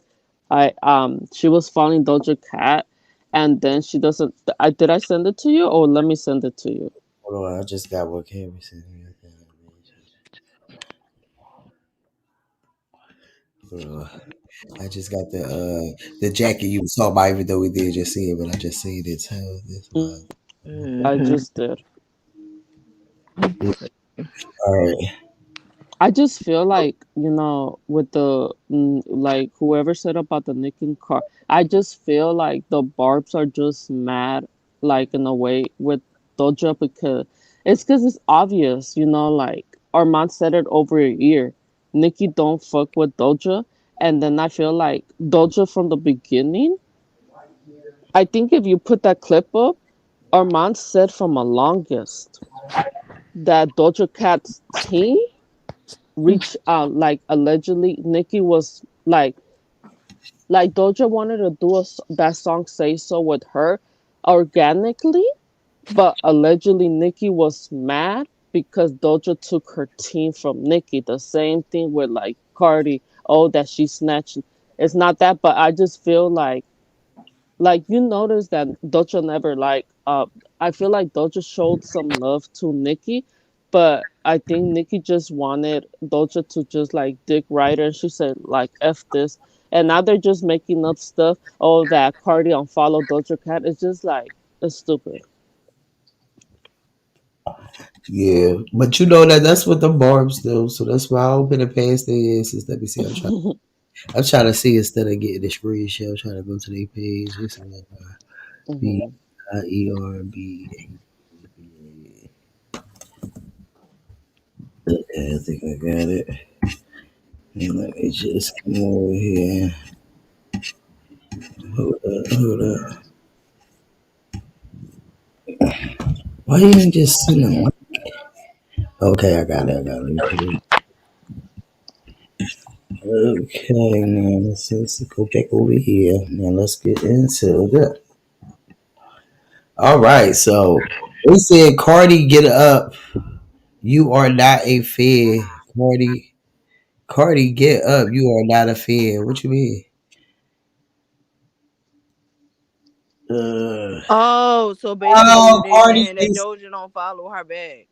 She was following Doja Cat, and then she doesn't. Did I send it to you, or let me send it to you? Hold on, I just got what Camry sent me. I just got the jacket you was talking about, even though we did just see it, but I just seen it. So this one. I Mm-hmm. just did. All right. I just feel like, with the like whoever said about the Nick and Car, I just feel like the Barbs are just mad, like in a way with Doja because it's obvious, like Armand said it over a year. Nicki don't fuck with Doja, and then I feel like Doja from the beginning. I think if you put that clip up, Armand said from a longest that Doja Cat's team reach out, like allegedly Nicki was like Doja wanted to do that song Say So with her organically, but allegedly Nicki was mad because Doja took her team from Nicki. The same thing with like Cardi, oh that she snatched. It's not that, but I just feel like you notice that Doja never I feel like Doja showed some love to Nicki, but I think Nicki just wanted Doja to just like dig right, and she said like F this. And now they're just making up stuff. Oh, that Cardi unfollowed Doja Cat. It's just like it's stupid. Yeah, but you know that's what the Barbs do. So that's why I open the past their is. Let me see. I'm trying to see instead of getting the screenshot. I'm trying to go to their page. It's B Mhm. I E R B. Okay, I think I got it. And let me just come over here. Hold up. Why you didn't just send them? Okay, I got it. Let me put it. Okay, now let's go back over here. Now let's get into that. All right, so they said Cardi get up. You are not a fan. Cardi get up. You are not a fan. What you mean? Uh, Oh, so basically oh, they Cardi saying that is Doja don't follow her back.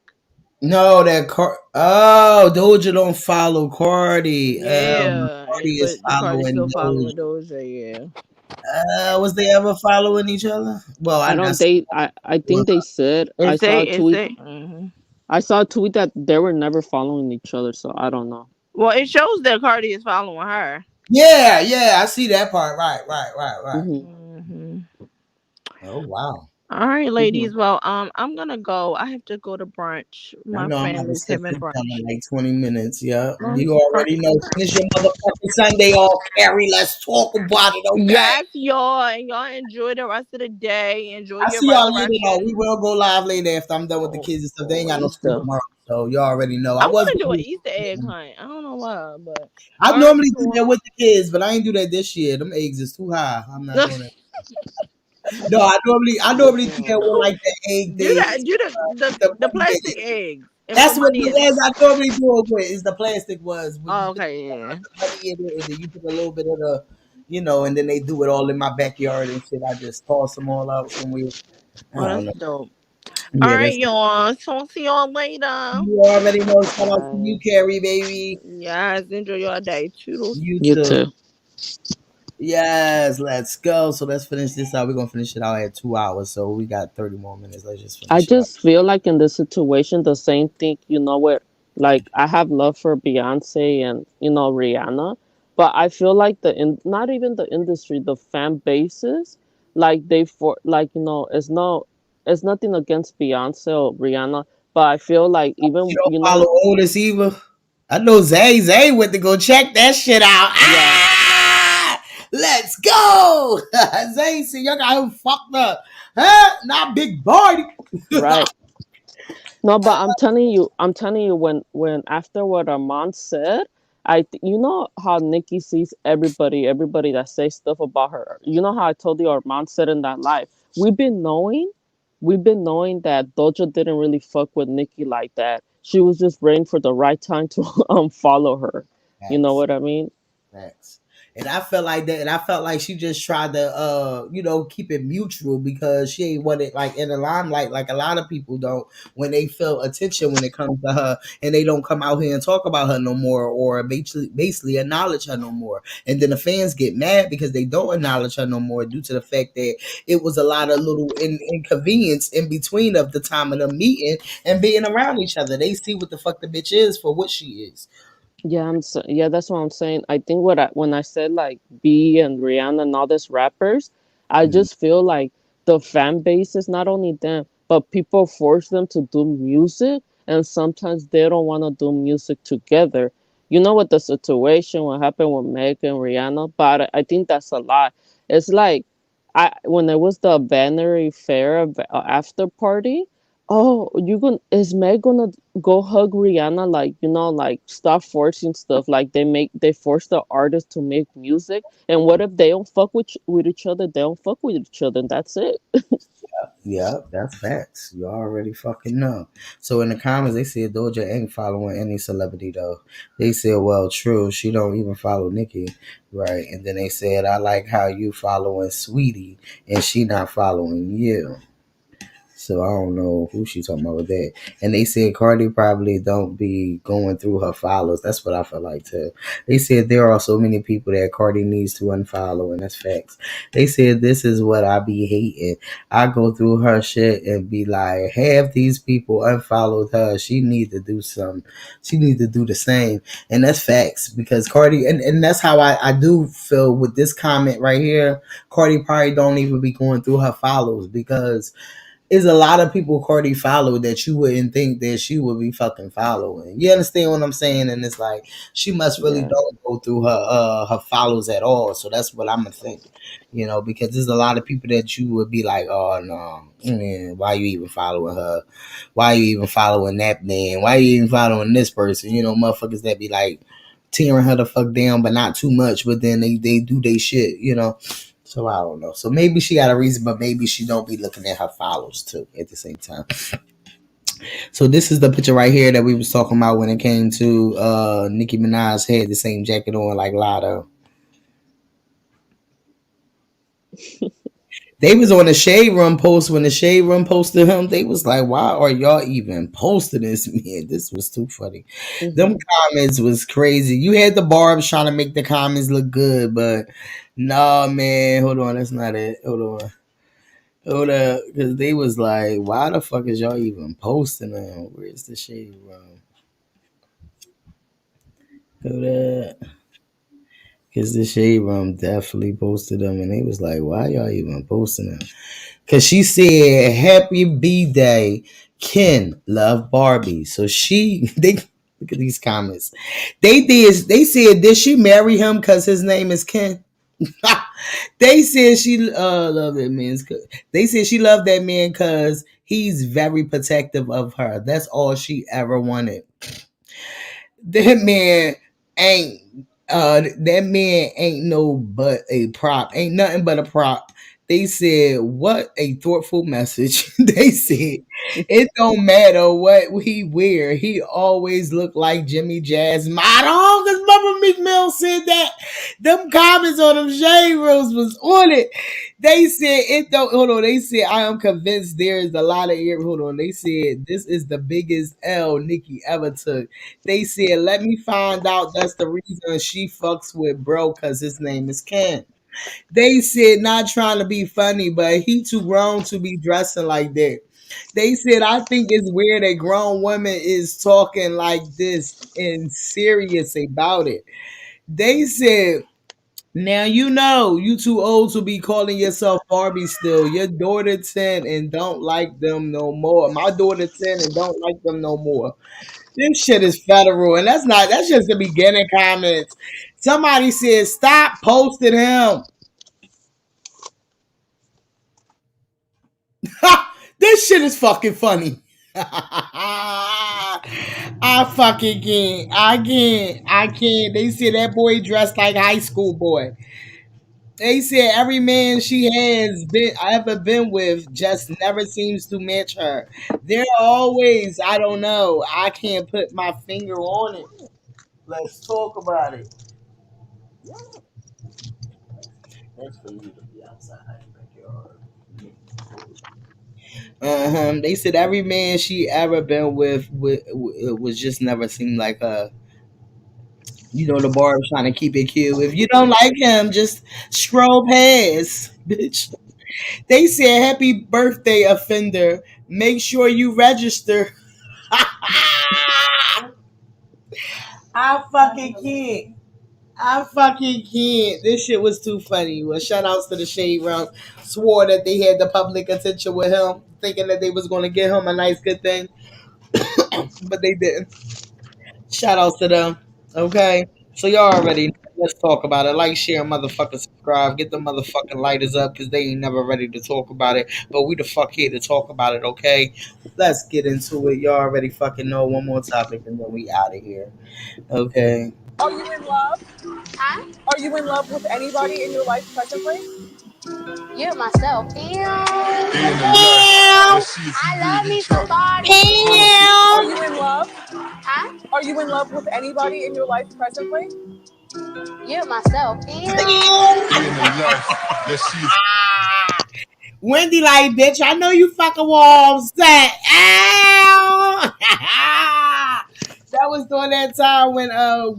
no that car. Oh, Doja don't follow Cardi. Yeah, Cardi and is but the Cardi following still Doja. following Doja. Yeah. Was they ever following each other? Well, I I don't. guess. I think they said I saw a It tweet. say. Mhm. I saw a tweet that they were never following each other. So I don't know. Well, it shows that Cardi is following her. Yeah, I see that part. Right. Hmm. Oh wow. All right, Mhm. ladies. Well, I'm gonna go. I have to go to brunch. I My know I'm about to family's set having this down brunch. in like 20 minutes. Yeah. Um, You already know. Finish your motherfucking Sunday off, Carrie. Let's talk about it, okay? yes, y'all, and y'all enjoy the rest of the day. Enjoy I your see y'all later though. We resurrection. will go live later after I'm done with the Oh, kids and stuff. They ain't oh, got no school Easter. tomorrow. So you already know. I I was want to do an gonna Easter egg do hunt. I don't know why, but I all right, normally do cool. that with the kids, but I ain't do that this year. Them eggs is too high. I'm not doing it. No, I normally do that with like the egg do thing. that. Do The the money plastic egg. eggs and That's put what money the in it. eggs I normally do it with is the plastic ones when you Oh, put okay, yeah. the money in it and then you put a little bit of the and then they do it all in my backyard and shit. I just toss them all out somewhere. I Oh, don't that's know. dope. All Yeah, right, that's y'all. So see y'all later. you already know. Shout out to you, Bye. Carrie, baby. Yes, enjoy your day. Toodles. You You too. too. Yes, let's go. So let's finish this out. We're gonna finish it out at 2 hours. So we got 30 more minutes. Let's just I finish it up. just feel like in this situation, the same thing, you know what? Like I have love for Beyonce and Rihanna, but I feel like not even the industry, the fan bases, like they for like it's nothing against Beyonce or Rihanna, but I feel like You even don't follow Otis either. I know Zay went to go check that shit out. yeah, Ah, let's go. Zay said y'all got him fucked up. Huh? Not big party. right. No, but I'm telling you, when after what Armand said, you know how Nikki sees everybody that says stuff about her. You know how I told you Armand said in that live. We've been knowing, we've been knowing that Doja didn't really fuck with Nikki like that. She was just waiting for the right time to unfollow her. You know Facts. what I mean? Facts. And I felt like that, and I felt like she just tried to, keep it mutual because she ain't want it like in the limelight, like a lot of people don't when they feel attention when it comes to her, and they don't come out here and talk about her no more, or basically acknowledge her no more. And then the fans get mad because they don't acknowledge her no more due to the fact that it was a lot of little inconvenience in between of the time of the meeting and being around each other. They see what the fuck the bitch is for what she is. Yeah, that's what I'm saying. I think when I said like B and Rihanna and all these rappers, I just feel like the fan base is not only them, but people force them to do music, and sometimes they don't want to do music together. You know what the situation what happened with Meg and Rihanna, but I think that's a lot. It's like I when there was the Vanity Fair after party. Oh, is Meg gonna go hug Rihanna, like like stop forcing stuff, like they force the artists to make music, and what if they don't fuck with each other, they don't fuck with each other, and that's it. Yeah, that's facts. You already fucking know. So in the comments, they said Doja ain't following any celebrity though. They said, well, true, she don't even follow Nicki, right? And then they said, I like how you following Sweetie and she not following you. So I don't know who she talking about with that. And they said Cardi probably don't be going through her follows. That's what I feel like too. They said there are so many people that Cardi needs to unfollow, and that's facts. They said this is what I be hating. I go through her shit and be like, half these people unfollowed her. She need to do some. She need to do the same. And that's facts because Cardi and that's how I do feel with this comment right here. Cardi probably don't even be going through her follows because is a lot of people Cardi follow that you wouldn't think that she would be fucking following. You understand what I'm saying? And it's like she must really Yeah. don't go through her follows at all. So that's what I'm gonna think. Because there's a lot of people that you would be like, oh no, man, why you even following her? Why you even following that man? Why you even following this person? Motherfuckers that be like tearing her the fuck down, but not too much. But then they do they shit. So I don't know. So maybe she got a reason, but maybe she don't be looking at her follows too at the same time. So this is the picture right here that we was talking about when it came to Nicki Minaj had the same jacket on like Lotto. They was on the Shade Room post when the Shade Room posted him. They was like, why are y'all even posting this? Man, this was too funny. Them Hmm. comments was crazy. You had the Barbs trying to make the comments look good, but nah, man. Hold on. That's not it. Hold on. Hold up, because they was like, why the fuck is y'all even posting them? Where's the Shade Room? Hold up. Because the Shade Room definitely posted them, and they was like, why y'all even posting them? Because she said, happy B-Day, Ken, love Barbie. So they, look at these comments. They said, did she marry him because his name is Ken? They said she loved that man. They said she loved that man because he's very protective of her. That's all she ever wanted. That man ain't no but a prop. Ain't nothing but a prop. They said, what a thoughtful message. They said it don't matter what he wear. He always look like Jimmy Jazz model. Because Mama Meek Mill said that. Them comments on them Shade Rooms was on it. They said it don't hold on. They said I am convinced there is a lot of air. Hold on. They said this is the biggest L Nikki ever took. They said, let me find out that's the reason she fucks with bro, cause his name is Ken. They said not trying to be funny, but he too grown to be dressing like that. They said I think it's weird a grown woman is talking like this and serious about it. They said now you know you too old to be calling yourself Barbie still. Your daughter 10 and don't like them no more. My daughter 10 and don't like them no more. This shit is federal, and that's just the beginning comments. Somebody said stop posting him. This shit is fucking funny. I fucking can't. I can't. They said that boy dressed like high school boy. They said every man she has been ever been with just never seems to match her. They're always, I don't know. I can't put my finger on it. Let's talk about it. That's for you to be outside in the backyard. They said every man she ever been with was just never seemed like her. You know the bar trying to keep it cute. If you don't like him, just scroll past, bitch. They said happy birthday, offender. Make sure you register. I fucking can't. I fucking can't. This shit was too funny. Well, shout outs to the Shade Room. Swore that they had the public attention with him, thinking that they was going to get him a nice, good thing, but they didn't. Shout outs to them. Okay? So y'all already know. Let's talk about it. Like, share, motherfucker, subscribe. Get the motherfucking lighters up because they ain't never ready to talk about it. But we the fuck here to talk about it, okay? Let's get into it. Y'all already fucking know. One more topic and then we out of here. Okay? Are you in love? Huh? Are you in love with anybody in your life presently? You, myself. I love me somebody. Are you in love? Huh? Are you in love with anybody in your life presently? You, myself. Wendy, like, bitch, I know you fucking walls set. Ow! That was during that time when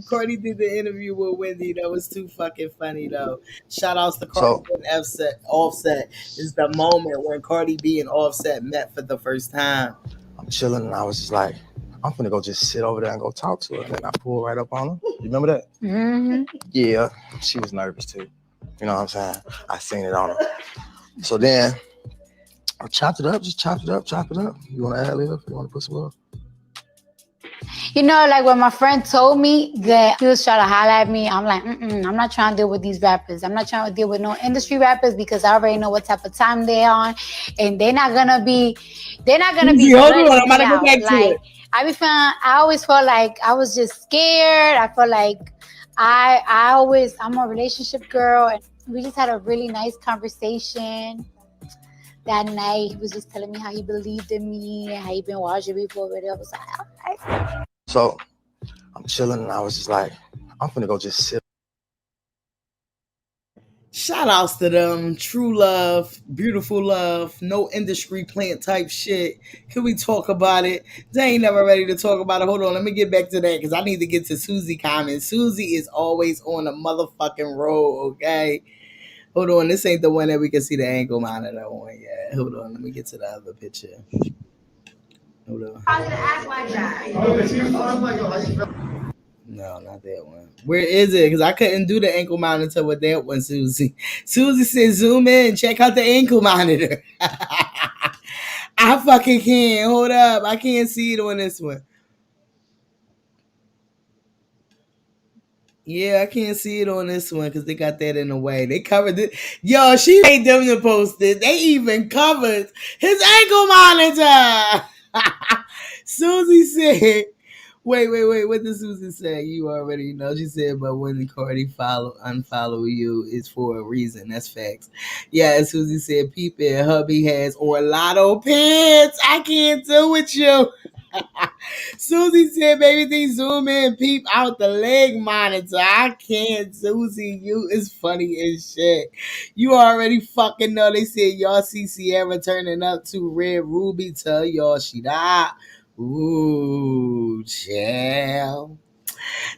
Cardi did the interview with Wendy. That was too fucking funny though. Shout outs to Cardi and Offset. Is the moment when Cardi B and Offset met for the first time. I'm chilling and I was just like, I'm finna go just sit over there and go talk to her. And then I pulled right up on her. You remember that? Mm-hmm. Yeah, she was nervous too. You know what I'm saying? I seen it on her. So then I chopped it up, just chopped it up. You want to add lib? You want to put some love? You know, like when my friend told me that he was trying to holler at me, I'm like, I'm not trying to deal with these rappers. I'm not trying to deal with no industry rappers because I already know what type of time they're on, and they're not gonna be Hold on, I'm about to go back to it. I always felt like I was just scared. I felt like I'm a relationship girl, and we just had a really nice conversation. That night, he was just telling me how he believed in me and how he been watching me for it. I was like, okay. So I'm chilling and I was just like, I'm finna go just sit. Shout outs to them. True love, beautiful love, no industry plant type shit. Can we talk about it? They ain't never ready to talk about it. Hold on, let me get back to that because I need to get to Susie comments. Susie is always on a motherfucking roll, okay? Hold on, this ain't the one that we can see the ankle monitor on yet. Hold on, let me get to the other picture. Hold on. I'm gonna act like that. No, not that one. Where is it? Because I couldn't do the ankle monitor with that one, Susie. Susie said, zoom in, check out the ankle monitor. I fucking can't. Hold up. I can't see it on this one. Yeah, I can't see it on this one because they got that in the way. They covered it. Yo, she made them to post it. They even covered his ankle monitor. Susie said, wait. What did Susie say? You already know. She said, but when Cardi unfollow you, it's for a reason. That's facts. Yeah, Susie said, peep it. Hubby has Orlando pants. I can't do with you. Susie said, baby, they zoom in, peep out the leg monitor. I can't, Susie. You is funny as shit. You already fucking know. They said y'all see Sierra turning up to Red Ruby. Tell y'all she died. Ooh, chill.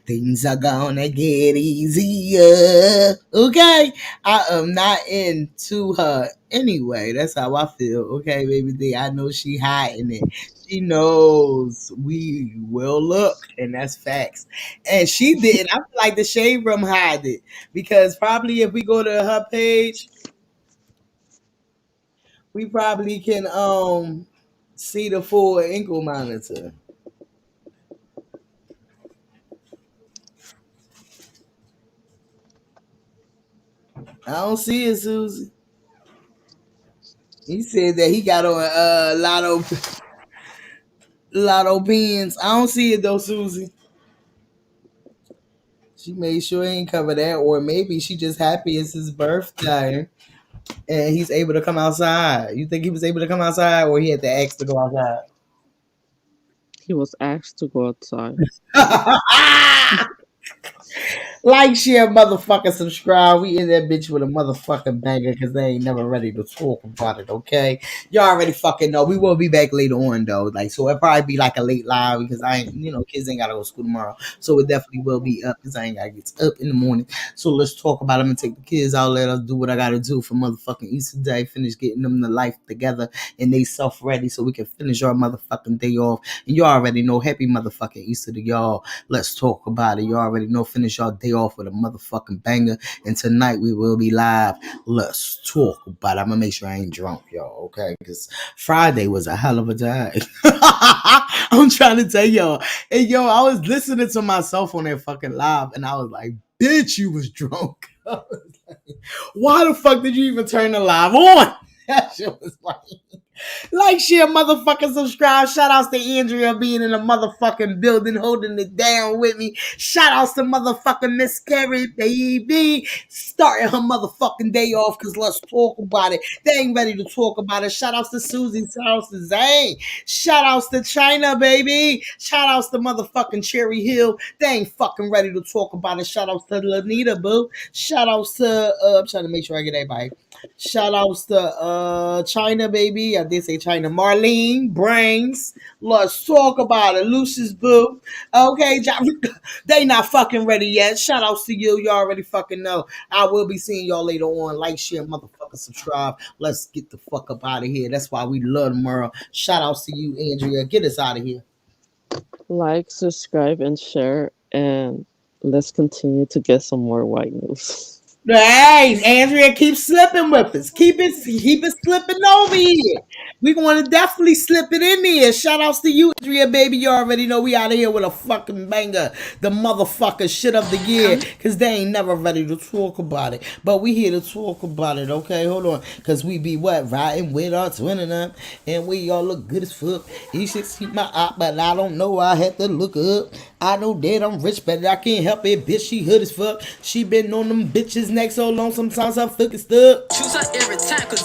Things are gonna get easier. Okay. I am not into her anyway. That's how I feel. Okay, baby D. I know she hiding it. She knows we will look, and that's facts. And she didn't. I feel like the shade room hide it. Because probably if we go to her page, we probably can see the full ankle monitor. I don't see it, Susie. He said that he got on lotto pins. I don't see it though, Susie. She made sure he ain't cover that, or maybe she just happy it's his birthday and he's able to come outside. You think he was able to come outside, or he had to ask to go outside? He was asked to go outside. Like, share, motherfucker, subscribe. We in that bitch with a motherfucking banger because they ain't never ready to talk about it, okay? Y'all already fucking know. We will be back later on, though. Like, so it'll probably be like a late live because I ain't, kids ain't got to go to school tomorrow. So it definitely will be up because I ain't got to get up in the morning. So let's talk about them and take the kids out. Let us do what I got to do for motherfucking Easter Day. Finish getting them the life together and they self ready so we can finish our motherfucking day off. And you already know, happy motherfucking Easter to y'all. Let's talk about it. You already know, finish your day off with a motherfucking banger. And tonight we will be live. Let's talk about it. I'm gonna make sure I ain't drunk, y'all, okay? Because Friday was a hell of a day. I'm trying to tell y'all. Hey, yo, I was listening to myself on that fucking live, and I was like, bitch, you was drunk. I was like, why the fuck did you even turn the live on? That shit was like, share, motherfucking subscribe. Shout outs to Andrea being in the motherfucking building, holding it down with me. Shout outs to motherfucking Miss Carrie, baby, starting her motherfucking day off because let's talk about it. They ain't ready to talk about it. Shout outs to Susie. Shout outs to Zane. Shout outs to China, baby. Shout outs to motherfucking Cherry Hill. They ain't fucking ready to talk about it. Shout outs to Lanita, boo. Shout outs to, I'm trying to make sure I get everybody. Shout outs to China, baby. I did say China. Marlene, Brains. Let's talk about it. Lucius Boo. Okay, they not fucking ready yet. Shout outs to you. You already fucking know. I will be seeing y'all later on. Like, share, motherfucker, subscribe. Let's get the fuck up out of here. That's why we love tomorrow. Shout outs to you, Andrea. Get us out of here. Like, subscribe, and share, and let's continue to get some more white news. Hey, Andrea, keep slipping with us. Keep it slipping over here. We want to definitely slip it in there. Shout outs to you, Andrea, baby. You already know we out of here with a fucking banger. The motherfucker shit of the year. Because they ain't never ready to talk about it. But we here to talk about it, okay? Hold on. Because we be what? Riding with our twinning up. And we all look good as fuck. You should see my eye, but I don't know. I had to look up. I know that I'm rich, but I can't help it. Bitch, she hood as fuck. She been on them bitches neck so long, sometimes I fucking stuck. Choose her every time, cause